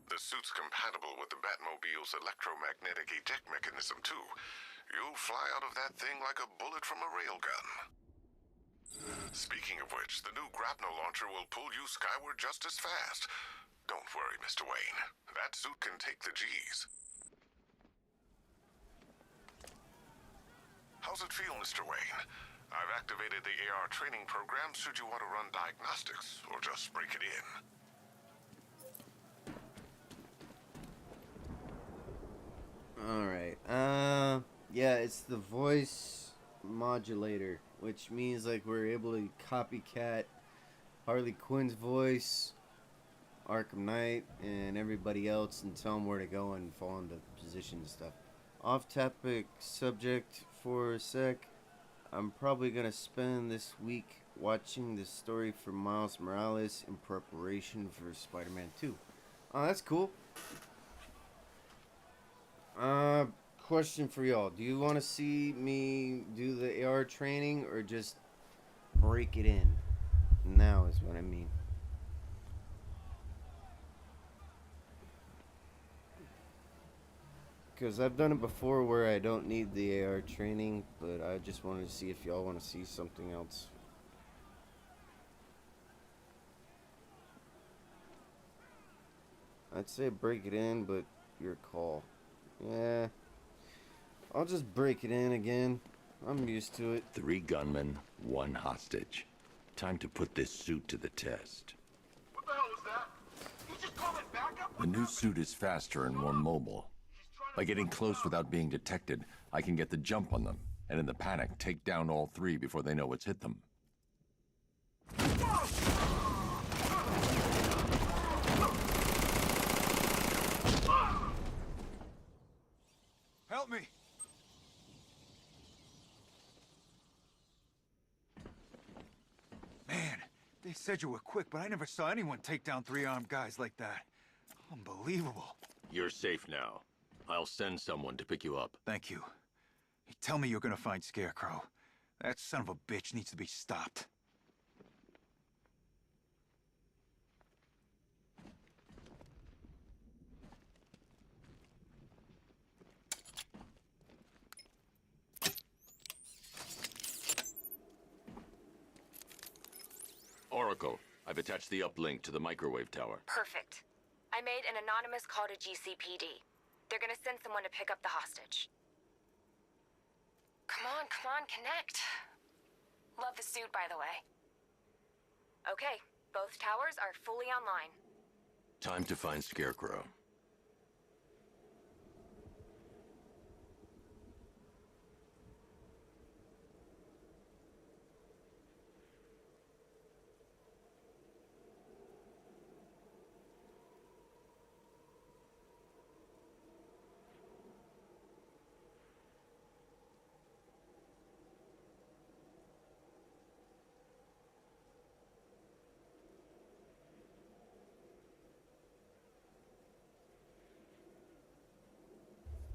The suit's compatible with the Batmobile's electromagnetic eject mechanism, too. You'll fly out of that thing like a bullet from a railgun. Speaking of which, the new grapnel launcher will pull you skyward just as fast. Don't worry, Mr. Wayne. That suit can take the G's. How's it feel, Mr. Wayne? I've activated the AR training program should you want to run diagnostics or just break it in. Alright, yeah, it's the voice modulator, which means like we're able to copycat Harley Quinn's voice, Arkham Knight, and everybody else and tell them where to go and fall into position and stuff. Off topic subject for a sec, I'm probably gonna spend this week watching the story for Miles Morales in preparation for Spider-Man 2. Oh, that's cool. Question for y'all. Do you want to see me do the AR training or just break it in? Now is what I mean. Because I've done it before where I don't need the AR training, but I just wanted to see if y'all want to see something else. I'd say break it in, but your call. Yeah. I'll just break it in again. I'm used to it. 3 gunmen, 1 hostage. Time to put this suit to the test. What the hell was that? You just call it backup? The new suit is faster and more mobile. By getting close without being detected, I can get the jump on them, and in the panic, take down all 3 before they know what's hit them. Help me! Man, they said you were quick, but I never saw anyone take down 3 armed guys like that. Unbelievable. You're safe now. I'll send someone to pick you up. Thank you. Tell me you're gonna find Scarecrow. That son of a bitch needs to be stopped. Oracle, I've attached the uplink to the microwave tower. Perfect. I made an anonymous call to GCPD. They're gonna send someone to pick up the hostage. Come on, connect. Love the suit, by the way. Okay, both towers are fully online. Time to find Scarecrow.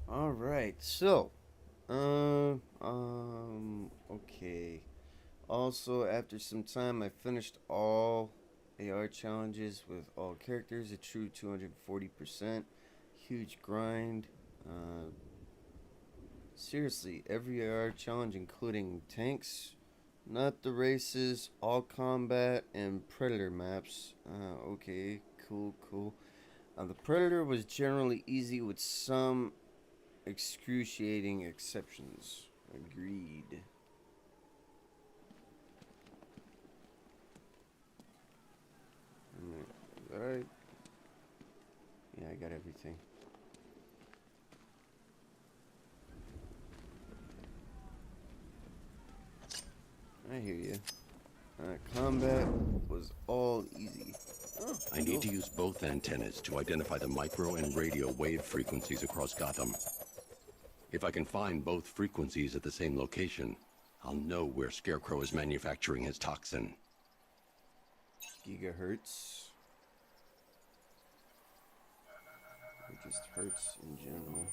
Alright, so, okay. Also, after some time, I finished all AR challenges with all characters, a true 240%. Huge grind. Seriously, every AR challenge, including tanks, not the races, all combat, and Predator maps. Okay, cool. The Predator was generally easy with some excruciating exceptions. Agreed. Alright. Yeah, I got everything. I hear you. Combat was all easy. Oh, I need to use both antennas to identify the micro and radio wave frequencies across Gotham. If I can find both frequencies at the same location, I'll know where Scarecrow is manufacturing his toxin. Gigahertz. Or just hertz in general.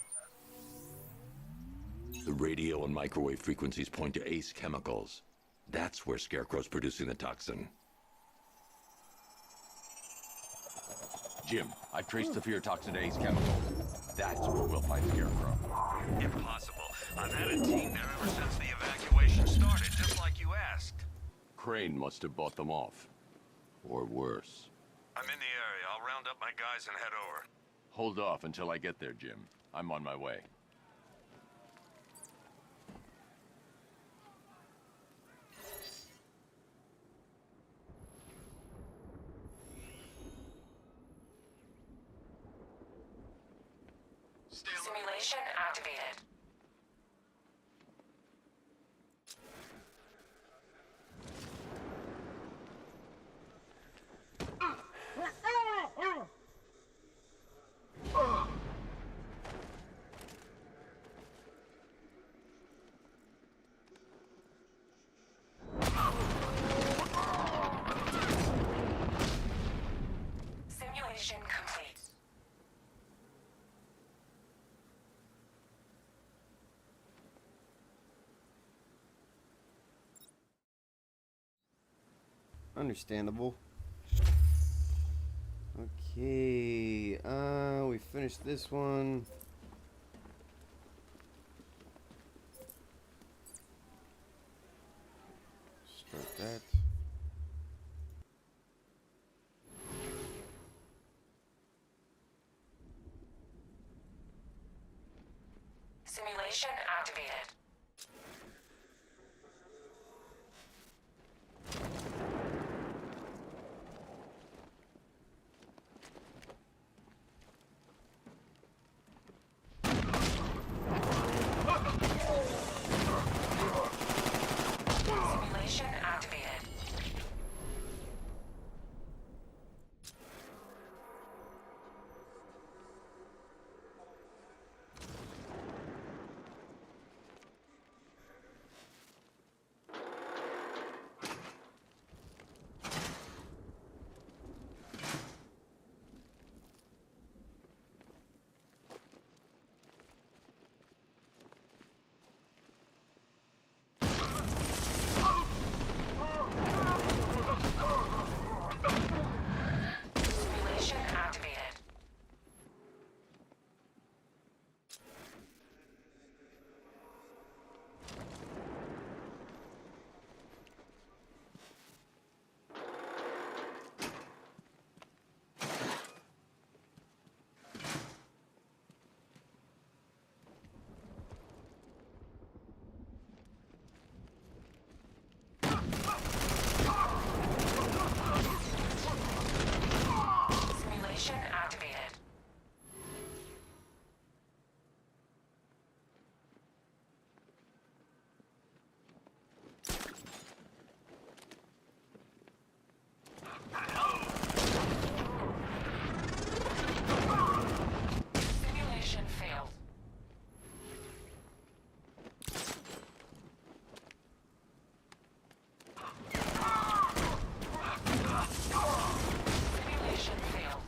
The radio and microwave frequencies point to Ace Chemicals. That's where Scarecrow's producing the toxin. Jim, I've traced the fear toxin to Ace Chemicals. That's where we'll find Scarecrow. Impossible. I've had a team there ever since the evacuation started, just like you asked. Crane must have bought them off. Or worse. I'm in the area. I'll round up my guys and head over. Hold off until I get there, Jim. I'm on my way. Simulation activated. Simulation complete. Understandable. Okay, we finished this one. Start that. Simulation activated. Simulation activated. Simulation activated. Simulation activated. Simulation failed. Simulation failed.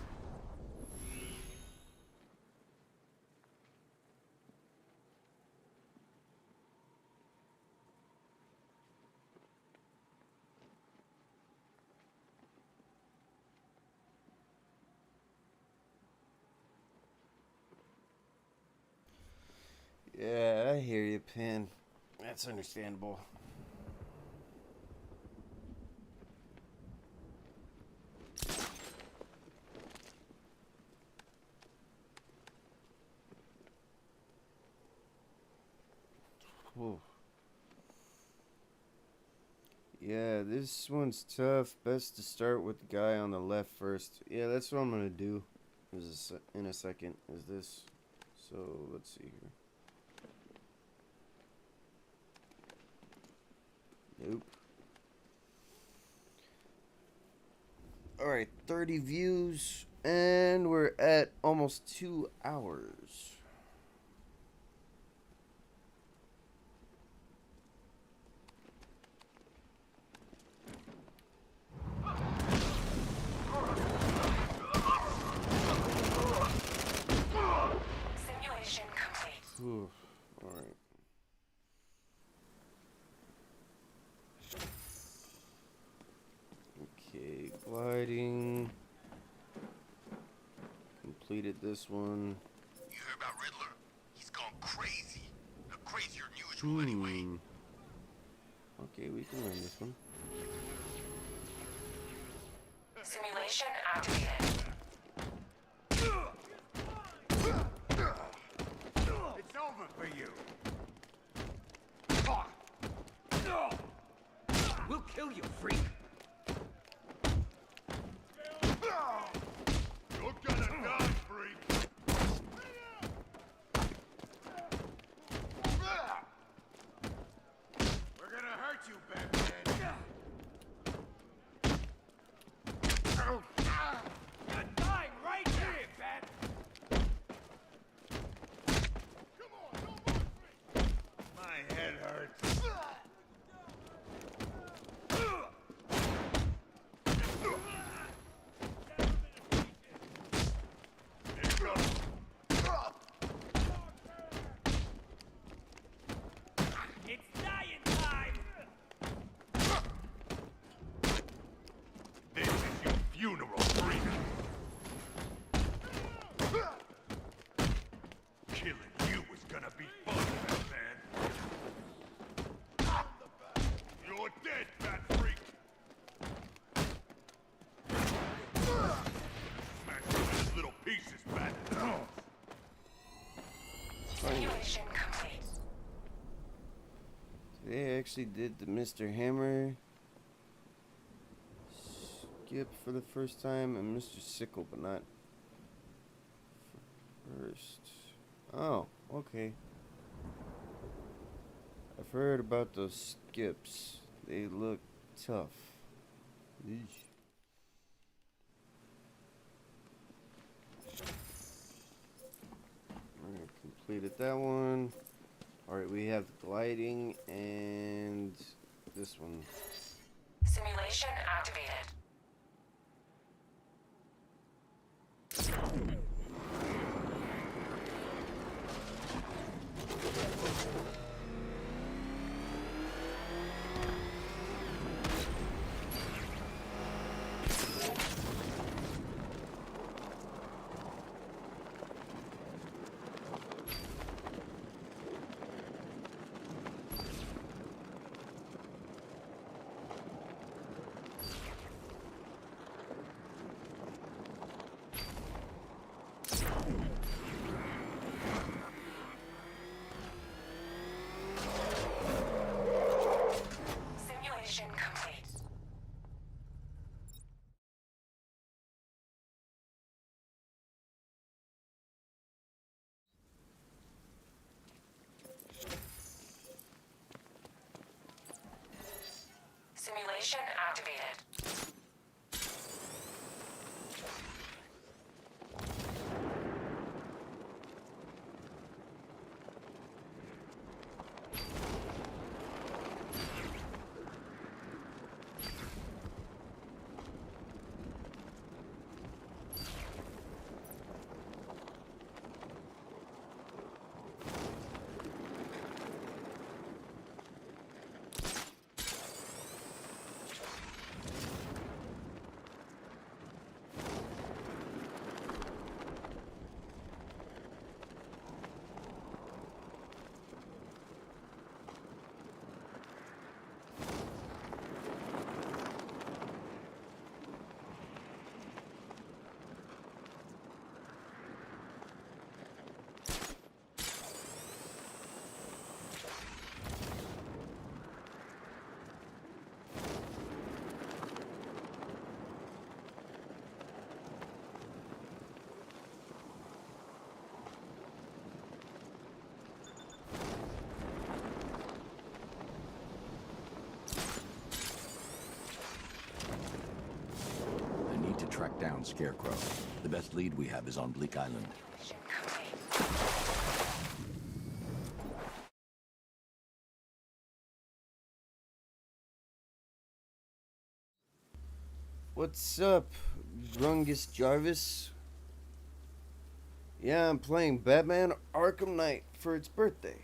Yeah, I hear you, Pin. That's understandable. Whew. Yeah, this one's tough. Best to start with the guy on the left first. Yeah, that's what I'm gonna do. In a second. Is this? So let's see here. Nope. Alright, 30 views, and we're at almost 2 hours. Simulation complete. Whew. Alright. Okay, gliding. Completed this one. You heard about Riddler? He's gone crazy. Crazier than usual anyway. Okay, we can learn this one. Simulation activated. It's over for you. We'll kill you, freak. You're gonna die, freak! finally. Simulation complete. They actually did the Mr. Hammer skip for the first time and Mr. Sickle, but not first. Oh, okay. I've heard about those skips. They look tough. Eesh. Alright, completed that one. Alright, we have gliding and this one. Simulation activated. Simulation complete. Simulation activated. I need to track down Scarecrow. The best lead we have is on Bleak Island. What's up, Grungus Jarvis? Yeah, I'm playing Batman Arkham Knight for its birthday.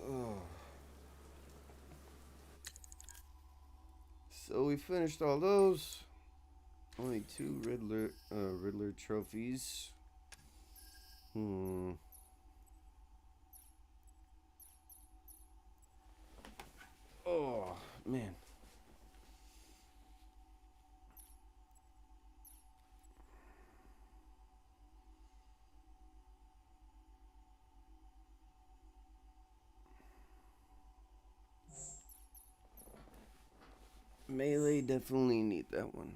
Oh. So we finished all those. Only 2 Riddler trophies. Oh, man. Melee, definitely need that one.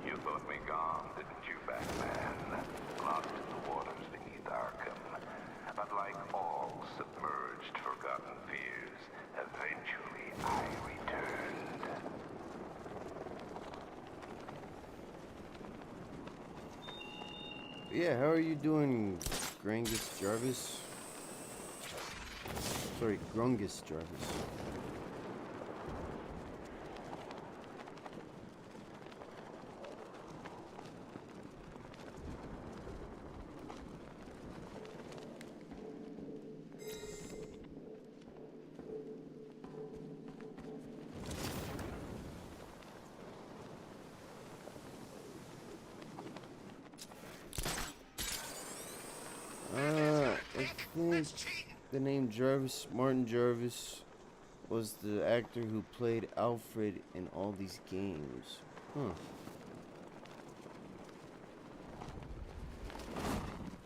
You thought me gone, didn't you, Batman? Lost in the waters beneath Arkham. But like all submerged, forgotten fears, eventually I returned. Yeah, how are you doing, Grungus Jarvis? Sorry, Grungus Jarvis. think the name Jarvis, Martin Jarvis, was the actor who played Alfred in all these games. Huh.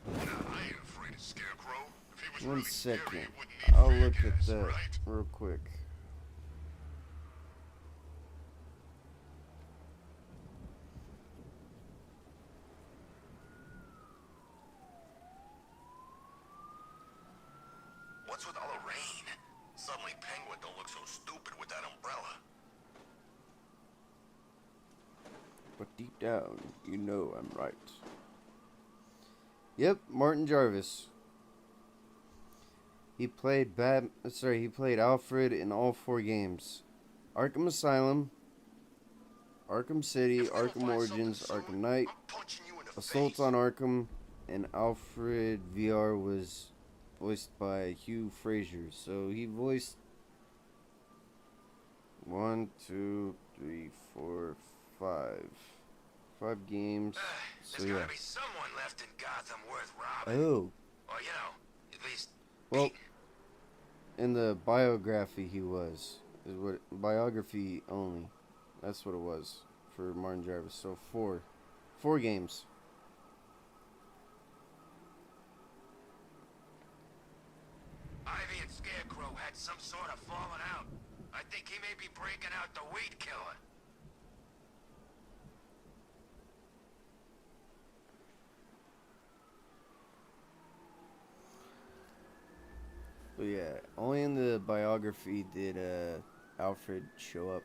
I ain't afraid of Scarecrow. If he was One really scary, second. he wouldn't need I'll fear look at gas, that right? real quick. What's with all the rain? Suddenly Penguin don't look so stupid with that umbrella. But deep down, you know I'm right. Yep, Martin Jarvis. He played he played Alfred in all 4 games. Arkham Asylum, Arkham City, Arkham Origins, Arkham Knight, Assault on Arkham, and Alfred VR was voiced by Hugh Frazier. So he voiced 1, 2, 3, 4, 5 games. So yeah. Be someone left in Gotham worth robbing. Oh. Or, you know, at least... Well, in the biography he was. Is what biography only. That's what it was for Martin Jarvis. So 4 games. Ivy and Scarecrow had some sort of falling out. I think he may be breaking out the weed killer. But yeah, only in the biography did Alfred show up.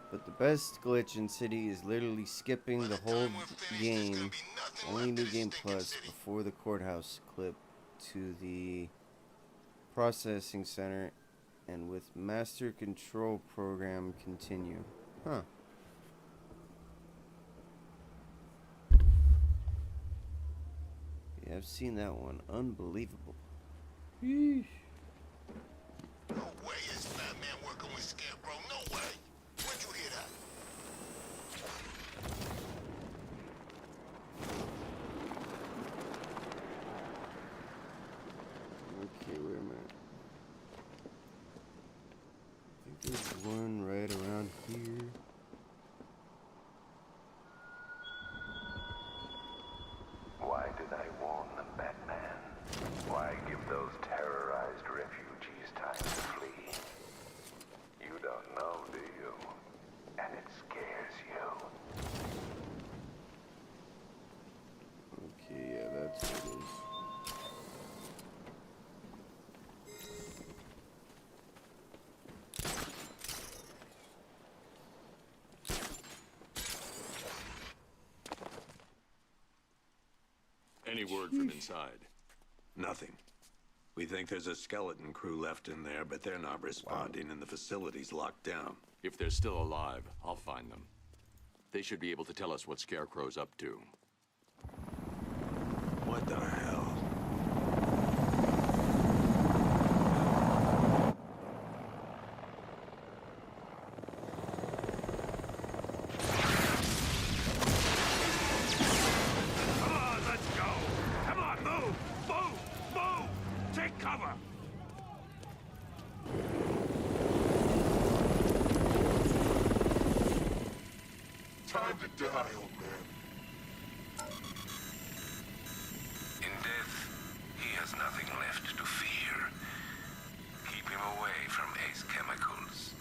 But the best glitch in City is literally skipping the whole game, only New Game Plus, before the courthouse clip to the processing center, and with Master Control Program continue. Huh. Yeah, I've seen that one. Unbelievable. Yeesh. No way is Batman working with Scarecrow. No way. Where'd you hear that? Okay, wait a minute. I think there's one right around here. Why did I warn them, Batman? Why give those terrorized refugees time to flee? You don't know, do you? And it scares you. Okay, yeah, that's what it is. Any word from inside? Nothing. We think there's a skeleton crew left in there, but they're not responding and the facility's locked down. If they're still alive, I'll find them. They should be able to tell us what Scarecrow's up to. What the hell? Come on, let's go! Come on, move! Move! Move! Take cover! Time to die, old man. In death, he has nothing left to fear. Keep him away from Ace Chemicals.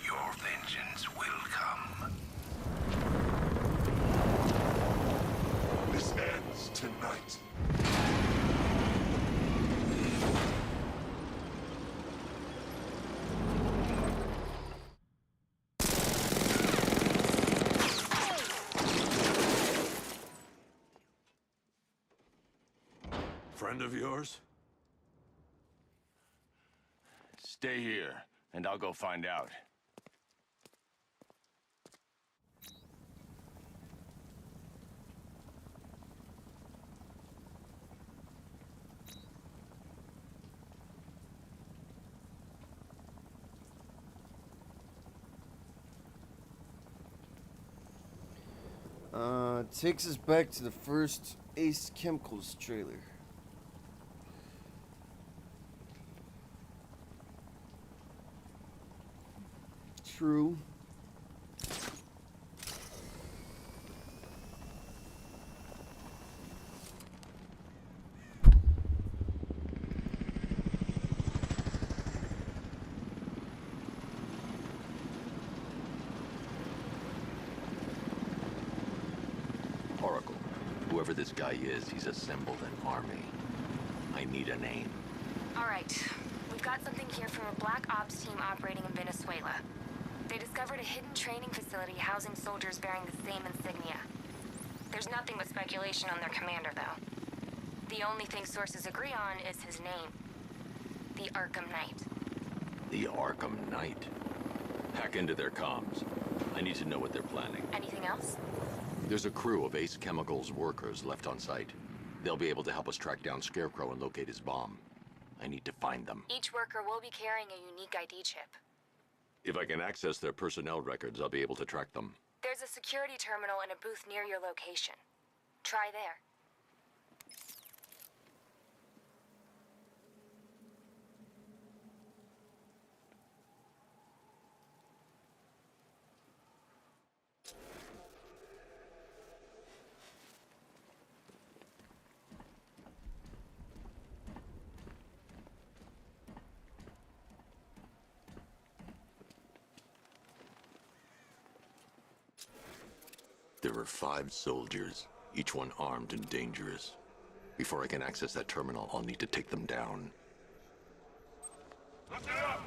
Your vengeance will come. This ends tonight. Friend of yours? Stay here, and I'll go find out. Takes us back to the first Ace Chemicals trailer. true. Oracle, whoever this guy is, he's assembled an army. I need a name. All right. We've got something here from a Black Ops team operating in Venezuela. They discovered a hidden training facility housing soldiers bearing the same insignia. There's nothing but speculation on their commander, though. The only thing sources agree on is his name. The Arkham Knight. The Arkham Knight? Hack into their comms. I need to know what they're planning. Anything else? There's a crew of Ace Chemicals workers left on site. They'll be able to help us track down Scarecrow and locate his bomb. I need to find them. Each worker will be carrying a unique ID chip. If I can access their personnel records, I'll be able to track them. There's a security terminal in a booth near your location. Try there. There are 5 soldiers, each one armed and dangerous. Before I can access that terminal, I'll need to take them down. Listen up!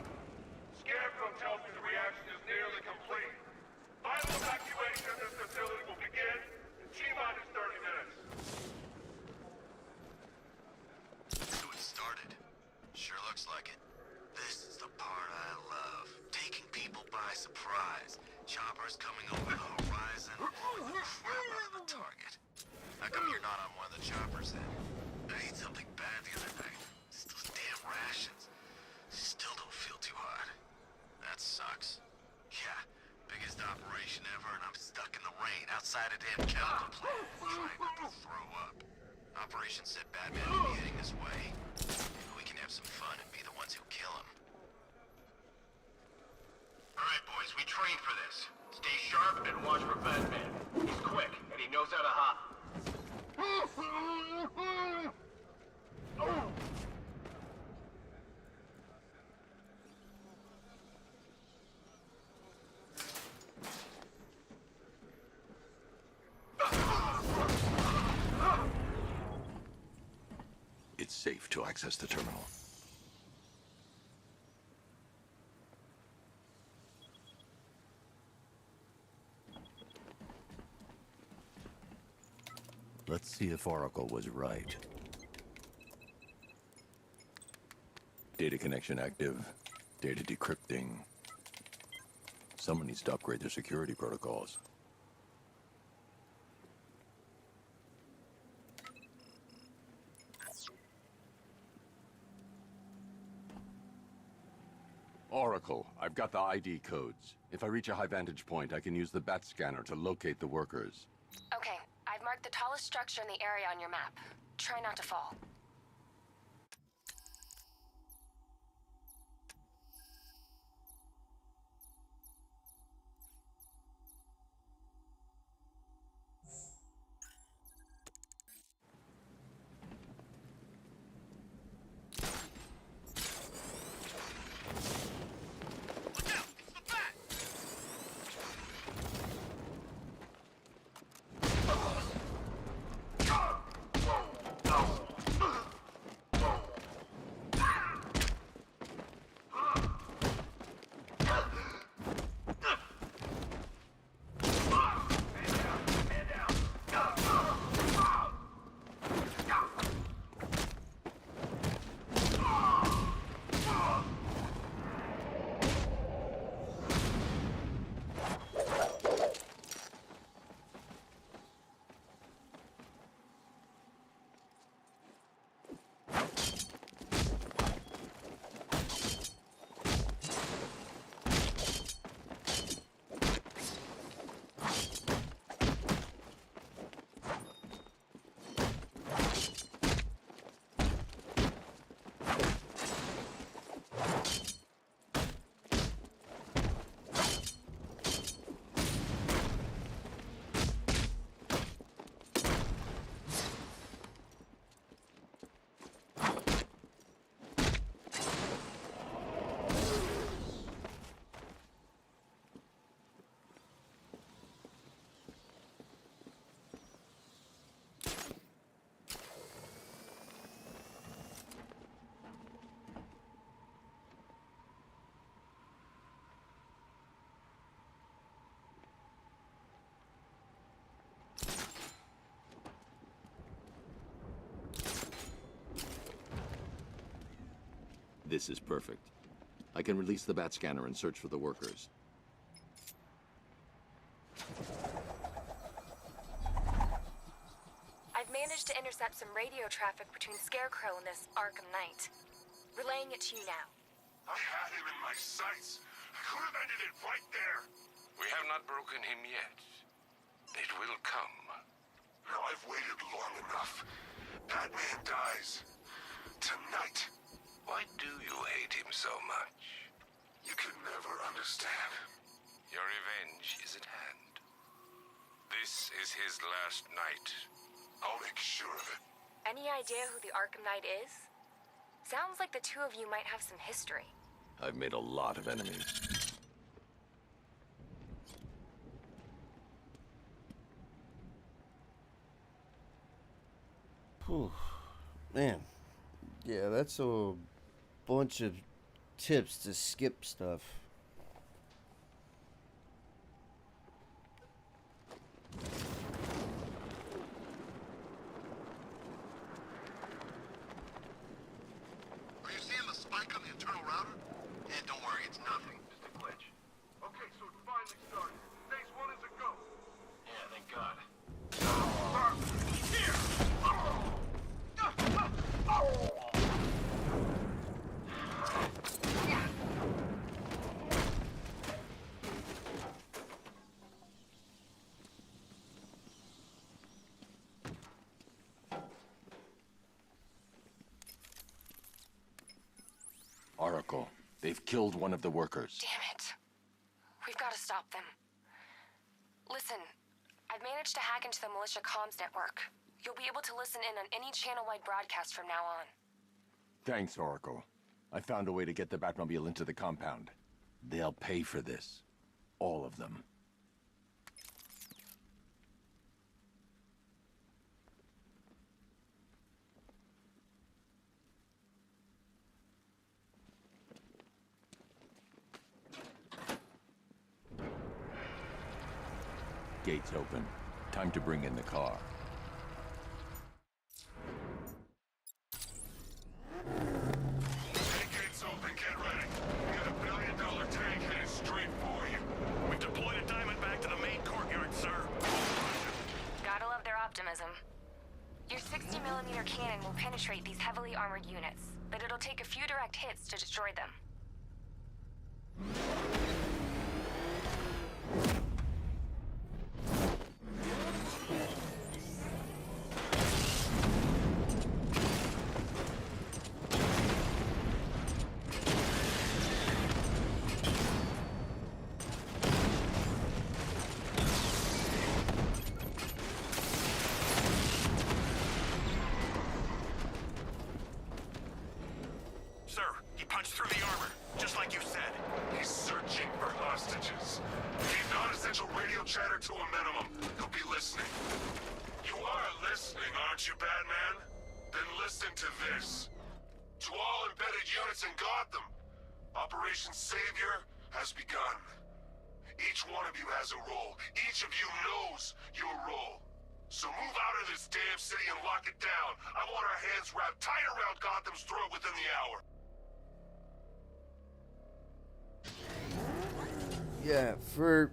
Scarecrow tells me the reaction is nearly complete. Final evacuation of this facility will begin in T-minus 30 minutes. So it started. Sure looks like it. This is the part I love. Taking people by surprise. Choppers coming over the horizon, blowing the crap out of the target. How come you're not on one of the choppers then? I ate something bad the other night. It's those damn rations. Still don't feel too hot. That sucks. Yeah, biggest operation ever, and I'm stuck in the rain outside a damn chemical plant, trying not to throw up. Operation said Batman would be heading this way. We can have some fun and be the ones who kill him. Alright, boys, we trained for this. Stay sharp and watch for Batman. He's quick, and he knows how to hop. It's safe to access the terminal. Let's see if Oracle was right. Data connection active. Data decrypting. Someone needs to upgrade their security protocols. Oracle, I've got the ID codes. If I reach a high vantage point, I can use the bat scanner to locate the workers. Okay, I've marked the tallest structure in the area on your map. Try not to fall. This is perfect. I can release the bat scanner and search for the workers. I've managed to intercept some radio traffic between Scarecrow and this Arkham Knight. Relaying it to you now. I had him in my sights. I could have ended it right there. We have not broken him yet. It will come. Now I've waited long enough. Batman dies. Tonight. Why do you hate him so much? You can never understand. Your revenge is at hand. This is his last night. I'll make sure of it. Any idea who the Arkham Knight is? Sounds like the two of you might have some history. I've made a lot of enemies. Whew. Man. Yeah, that's a bunch of tips to skip stuff. Are you seeing the spike on the internal router? Yeah, don't worry, it's nothing. Just a glitch. Okay, so it finally started. Phase 1 is a go. Yeah, thank God. Here! Oracle, they've killed one of the workers. Damn it. We've got to stop them. Listen, I've managed to hack into the militia comms network. You'll be able to listen in on any channel-wide broadcast from now on. Thanks, Oracle. I found a way to get the Batmobile into the compound. They'll pay for this. All of them. Gates open. Time to bring in the car. Hey, gates open, get ready. We got $1 billion tank headed straight for you. We've deployed a Diamondback to the main courtyard, sir. Gotta love their optimism. Your 60mm cannon will penetrate these heavily armored units, but it'll take a few direct hits to destroy them. Sir, he punched through the armor, just like you said. He's searching for hostages. Keep non-essential radio chatter to a minimum. He'll be listening. You are listening, aren't you, Batman? Then listen to this. To all embedded units in Gotham, Operation Savior has begun. Each one of you has a role. Each of you knows your role. So move out of this damn city and lock it down. I want our hands wrapped tight around Gotham's throat within the hour. Yeah, for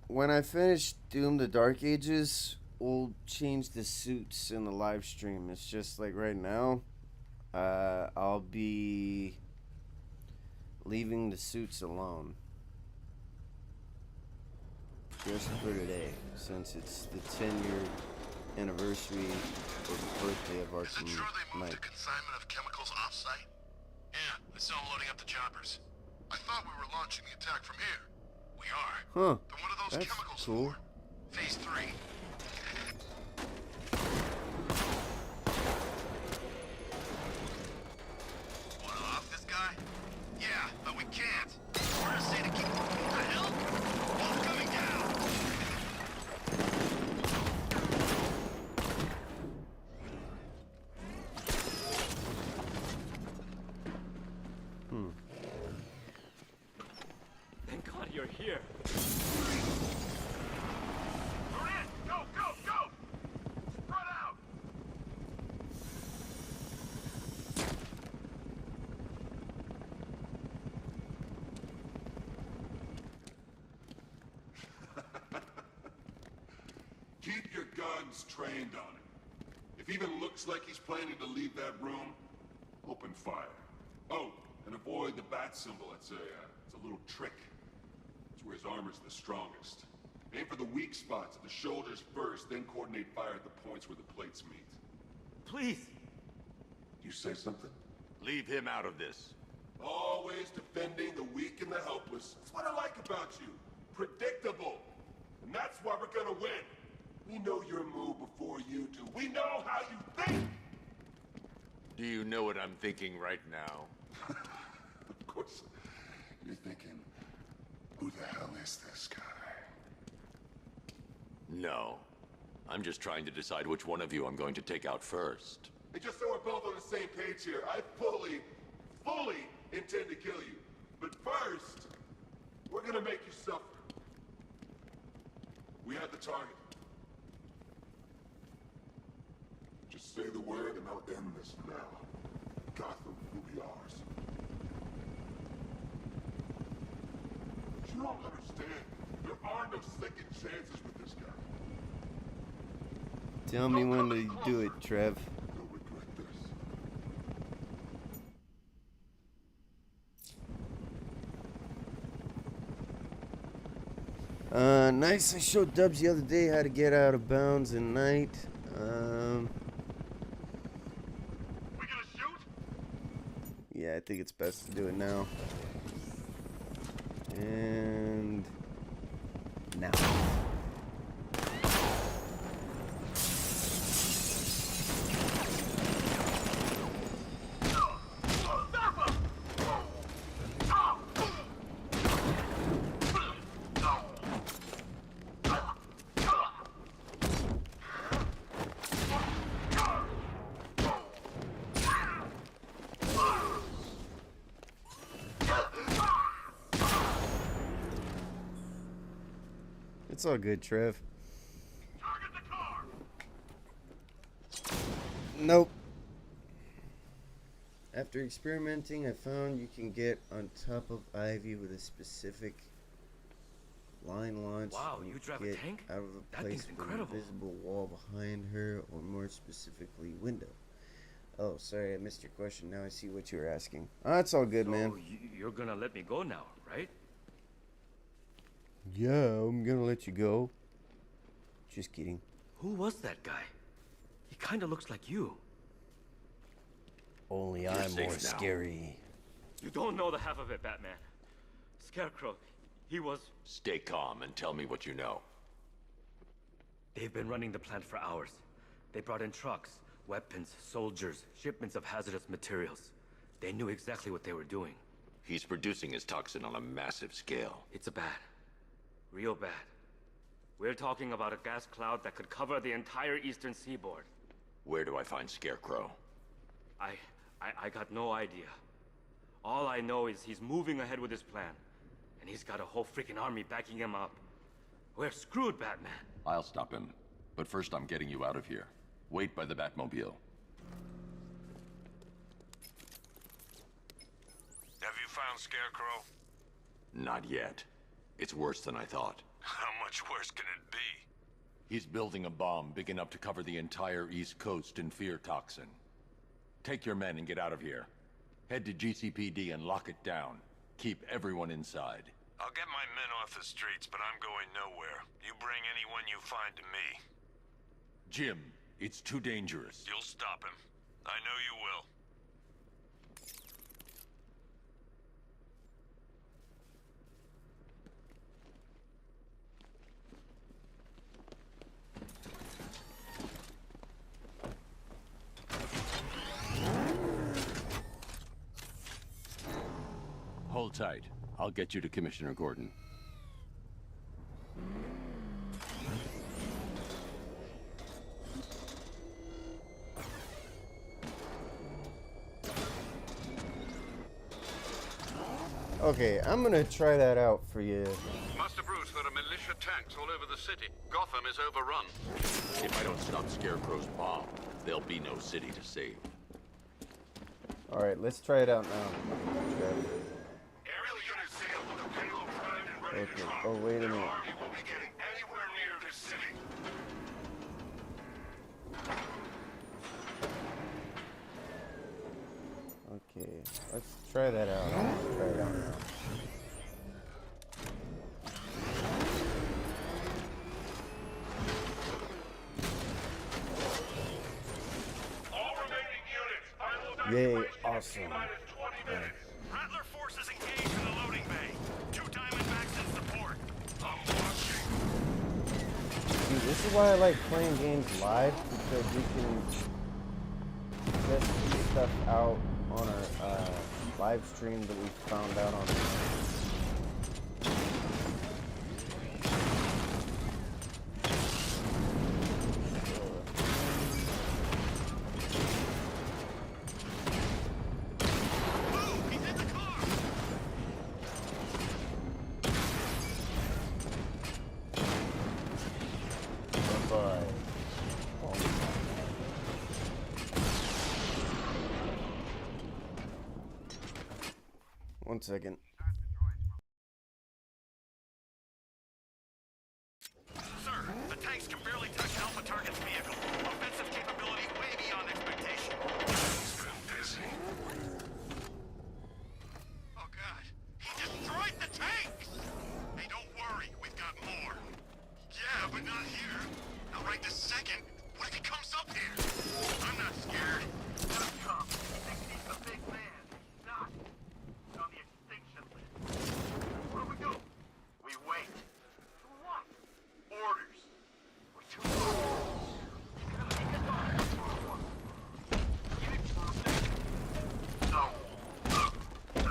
when I finish Doom the Dark Ages, we'll change the suits in the live stream. It's just like right now, I'll be leaving the suits alone. Just for today, since it's the 10-year anniversary of the birthday of Arkham Knight. Consignment of chemicals off-site? Yeah, I saw them loading up the choppers. I thought we were launching the attack from here. We are. Huh. Then what are those That's chemicals cool. for? Phase 3. Wanna off this guy? Yeah, but we can't. We're gonna say to keep... What the hell? Both coming down! Thank God you're here. You're in! Keep your guns trained on him. If he even looks like he's planning to leave that room, open fire. Oh, and avoid the bat symbol. It's a little trick. It's where his armor's the strongest. Aim for the weak spots at the shoulders first, then coordinate fire at the points where the plates meet. Please! You say something? Leave him out of this. Always defending the weak and the helpless. That's what I like about you. Predictable. And that's why we're gonna win. We know your move before you do. We know how you think! Do you know what I'm thinking right now? Of course. You're thinking, who the hell is this guy? No. I'm just trying to decide which one of you I'm going to take out first. And just so we're both on the same page here, I fully intend to kill you. But first, we're gonna make you suffer. We have the target. Just say the word and I'll end this now. Gotham will be ours. You don't understand. There are no second chances with this guy. Tell me when to do it, Trev. You'll regret this. Nice. I showed Dubs the other day how to get out of bounds at night. We gonna shoot? Yeah, I think it's best to do it now. And now. It's all good, Trev. Nope. After experimenting, I found you can get on top of Ivy with a specific line launch. Wow, when you drive a get tank? out of a That place thing's with incredible. an invisible wall behind her, or more specifically, window. Oh, sorry, I missed your question. Now I see what you were asking. That's all good, man. You're gonna let me go now, right? Yeah, I'm gonna let you go. Just kidding. Who was that guy? He kinda looks like you. Only You're I'm safe more now. scary. You don't know the half of it, Batman. Scarecrow, he was... Stay calm and tell me what you know. They've been running the plant for hours. They brought in trucks, weapons, soldiers, shipments of hazardous materials. They knew exactly what they were doing. He's producing his toxin on a massive scale. It's bad. Real bad. We're talking about a gas cloud that could cover the entire eastern seaboard. Where do I find Scarecrow? I got no idea. All I know is he's moving ahead with his plan. And he's got a whole freaking army backing him up. We're screwed, Batman. I'll stop him. But first I'm getting you out of here. Wait by the Batmobile. Have you found Scarecrow? Not yet. It's worse than I thought. How much worse can it be? He's building a bomb big enough to cover the entire East Coast in fear toxin. Take your men and get out of here. Head to GCPD and lock it down. Keep everyone inside. I'll get my men off the streets, but I'm going nowhere. You bring anyone you find to me. Jim, it's too dangerous. You'll stop him. I know you will. Hold tight. I'll get you to Commissioner Gordon. Okay, I'm gonna try that out for you. Master Bruce, there are militia tanks all over the city. Gotham is overrun. If I don't stop Scarecrow's bomb, there'll be no city to save. Alright, let's try it out now. Trev. Aerial units sail with a payload primed and ready to Okay. drop. Oh, wait a Their minute. army won't be getting anywhere near this city. Okay, let's try that out. Let's try it out now. Yay, awesome. Rattler forces engaged in the loading bay. 2 Diamondbacks in support. I'm watching. Dude, this is why I like playing games live, because we can test stuff out on our live stream that we found out on. One second. Sir, the tanks can barely touch Alpha Target's vehicle. Offensive capability way beyond expectation. He's been busy. Oh god, he destroyed the tanks! Hey, don't worry, we've got more. Yeah, but not here. Not right this second. What if he comes up here? I'm not scared. Let him come. He thinks he's the big man. He's not. He's on the extinction list. What do? We wait. For what? Orders. We're too close. He's gonna make us all. Give him something. No. No.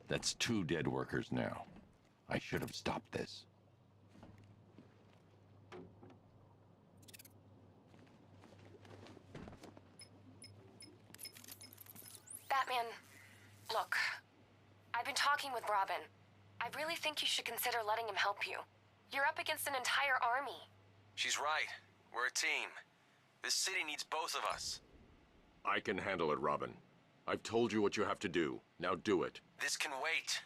That's 2 dead workers now. I should have stopped this. Batman, look. I've been talking with Robin. I really think you should consider letting him help you. You're up against an entire army. She's right. We're a team. This city needs both of us. I can handle it, Robin. I've told you what you have to do. Now do it. This can wait.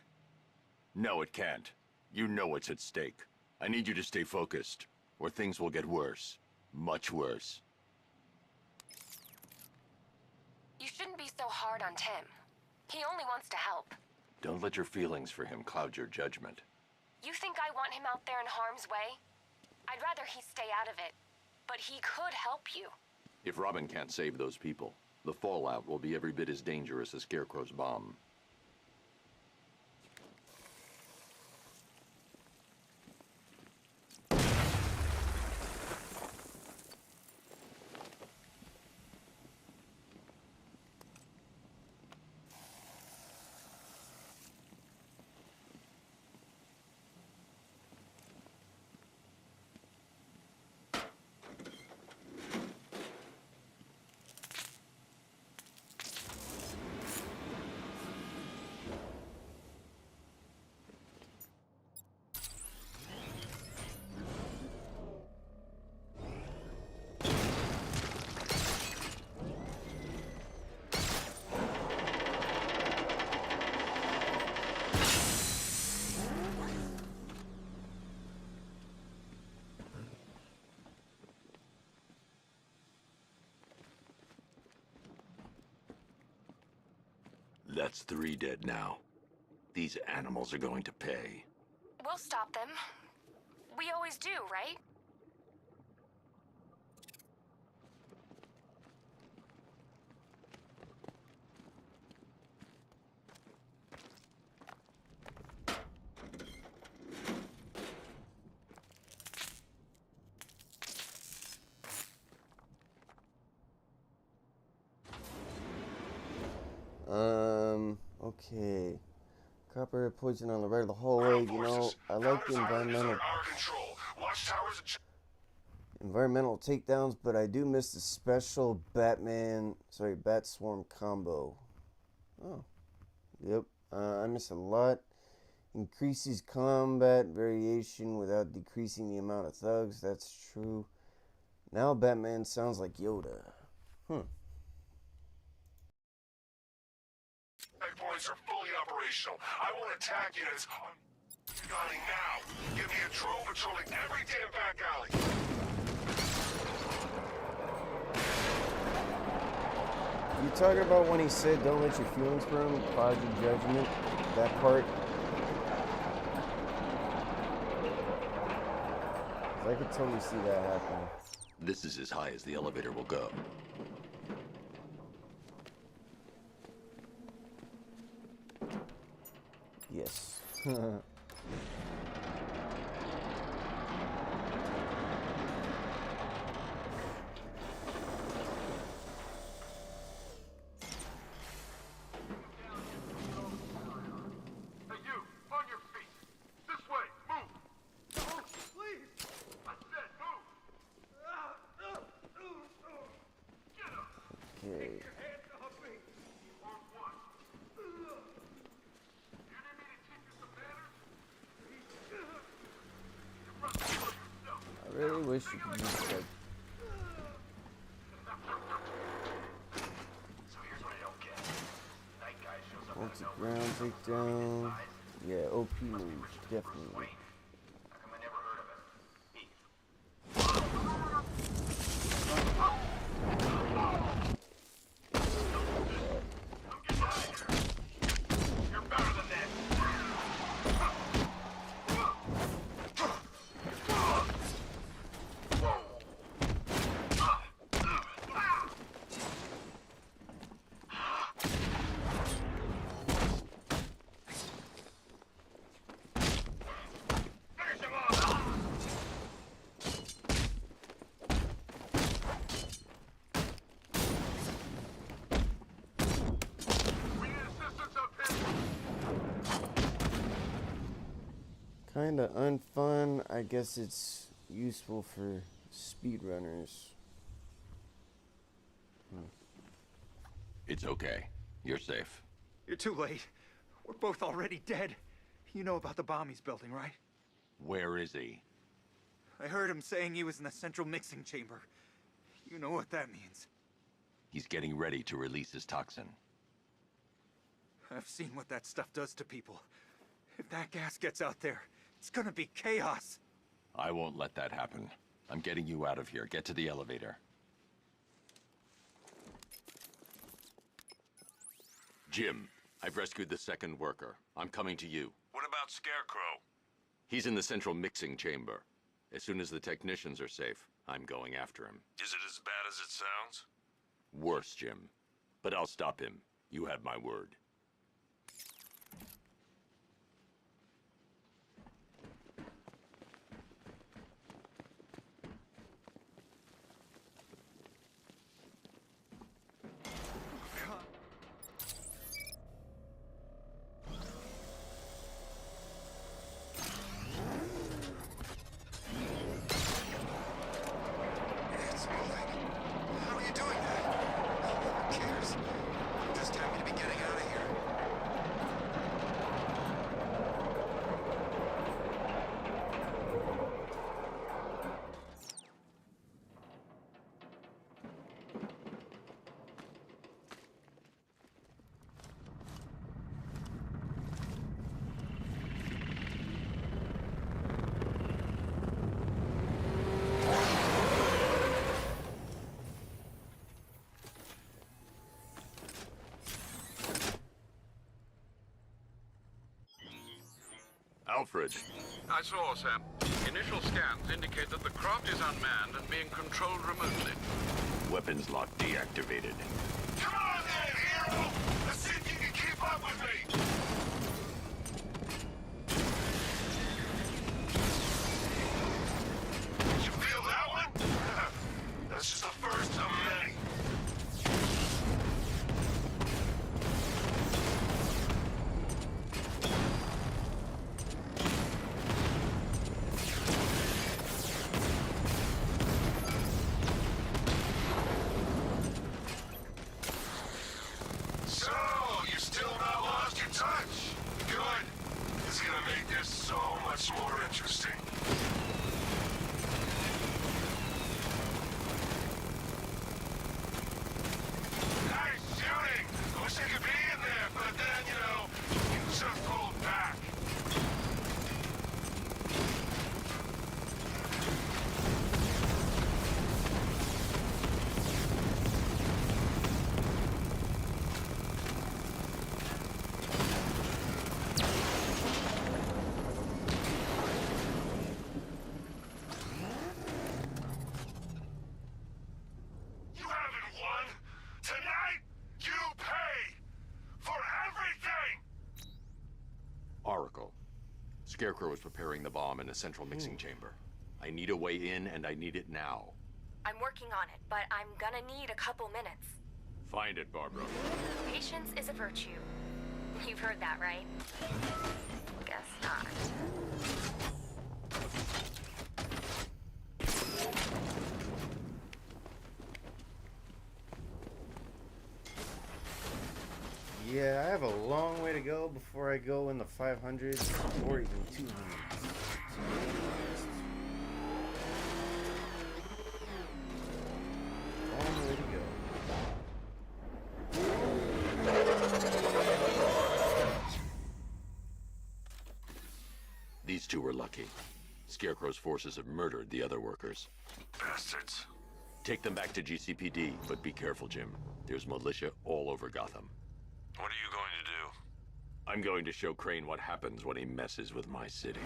No, it can't. You know what's at stake. I need you to stay focused, or things will get worse. Much worse. You shouldn't be so hard on Tim. He only wants to help. Don't let your feelings for him cloud your judgment. You think I want him out there in harm's way? I'd rather he stay out of it. But he could help you. If Robin can't save those people, the fallout will be every bit as dangerous as Scarecrow's bomb. That's 3 dead now. These animals are going to pay. We'll stop them. We always do, right? Okay. Copper poison on the right of the hallway. You know, I like the environmental takedowns, but I do miss the special Bat Swarm combo. Oh. Yep. I miss a lot. Increases combat variation without decreasing the amount of thugs. That's true. Now Batman sounds like Yoda. Checkpoints are fully operational. I want attack units gunning now. Give me a drone patrolling every damn back alley. You talking about when he said don't let your feelings burn, cloud your judgment? That part? I could totally see that happening. This is as high as the elevator will go. Yes. I really wish you could use like multi-ground takedown. Yeah, OP move, definitely. Kinda unfun. I guess it's useful for speedrunners. It's okay. You're safe. You're too late. We're both already dead. You know about the bomb he's building, right? Where is he? I heard him saying he was in the central mixing chamber. You know what that means. He's getting ready to release his toxin. I've seen what that stuff does to people. If that gas gets out there, it's gonna be chaos. I won't let that happen. I'm getting you out of here. Get to the elevator. Jim, I've rescued the second worker. I'm coming to you. What about Scarecrow? He's in the central mixing chamber. As soon as the technicians are safe, I'm going after him. Is it as bad as it sounds? Worse, Jim. But I'll stop him. You have my word. How are you doing that? Who cares? I'm just happy to be getting out of here. Alfred. I saw, Sam. Initial scans indicate that the craft is unmanned and being controlled remotely. Weapons lock deactivated. Come on then, hero! Let's see if you can keep up with me! You feel that one? That's just the first of many. So, you still not lost your touch? Good. It's gonna make this so much more interesting. Nice shooting! I wish I could be in there, but then, you just hold back. You haven't won! Tonight, you pay! For everything! Oracle. Scarecrow is preparing the bomb in the central mixing chamber. I need a way in, and I need it now. I'm working on it, but I'm gonna need a couple minutes. Find it, Barbara. Patience is a virtue. You've heard that, right? Guess not. Yeah, I have a long way to go before I go in the 500s or even 200s. Long way to go. These two were lucky. Scarecrow's forces have murdered the other workers. Bastards. Take them back to GCPD, but be careful, Jim. There's militia all over Gotham. What are you going to do? I'm going to show Crane what happens when he messes with my city.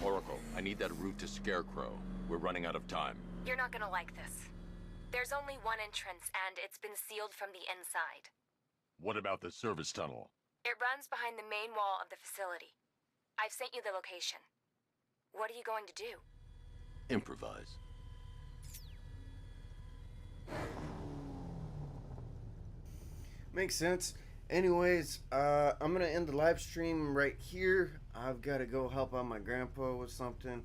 Oracle, I need that route to Scarecrow. We're running out of time. You're not gonna like this. There's only one entrance, and it's been sealed from the inside. What about the service tunnel? It runs behind the main wall of the facility. I've sent you the location. What are you going to do? Improvise. Makes sense. Anyways, I'm gonna end the live stream right here. I've got to go help out my grandpa with something,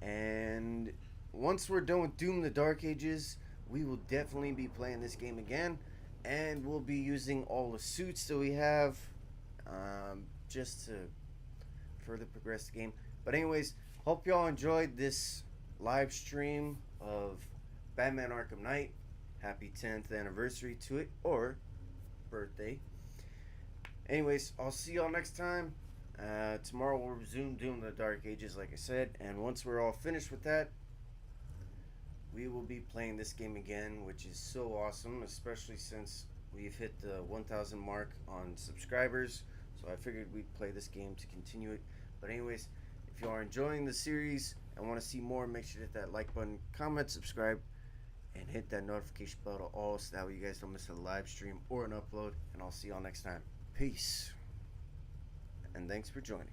and once we're done with Doom: The Dark Ages, we will definitely be playing this game again, and we'll be using all the suits that we have, just to further progress the game. But anyways, hope y'all enjoyed this live stream of Batman Arkham Knight. Happy 10th anniversary to it, or birthday. Anyways, I'll see y'all next time. Tomorrow we'll resume Doom: The Dark Ages, like I said, and once we're all finished with that, we will be playing this game again, which is so awesome, especially since we've hit the 1,000 mark on subscribers. So I figured we'd play this game to continue it. But anyways, if you are enjoying the series and want to see more, make sure to hit that like button, comment, subscribe, and hit that notification bell to all, so that way you guys don't miss a live stream or an upload. And I'll see y'all next time. Peace. And thanks for joining.